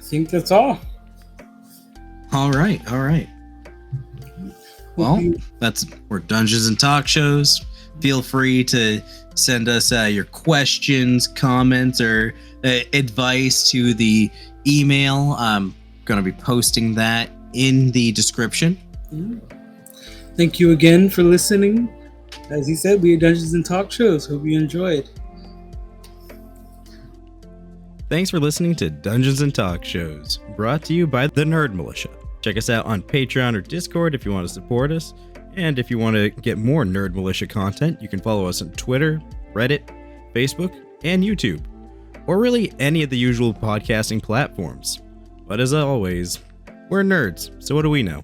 think that's all. All right. Well, we're Dungeons and Talk Shows. feel free to send us your questions, comments, or advice to the email. I'm going to be posting that in the description. Thank you again for listening. As he said, we are Dungeons and Talkshows. Hope you enjoyed. Thanks for listening to Dungeons and Talkshows, brought to you by the Nerd Militia. Check us out on Patreon or Discord if you want to support us. And if you want to get more Nerd Militia content, you can follow us on Twitter, Reddit, Facebook, and YouTube. Or really any of the usual podcasting platforms. But as always, we're nerds, so what do we know?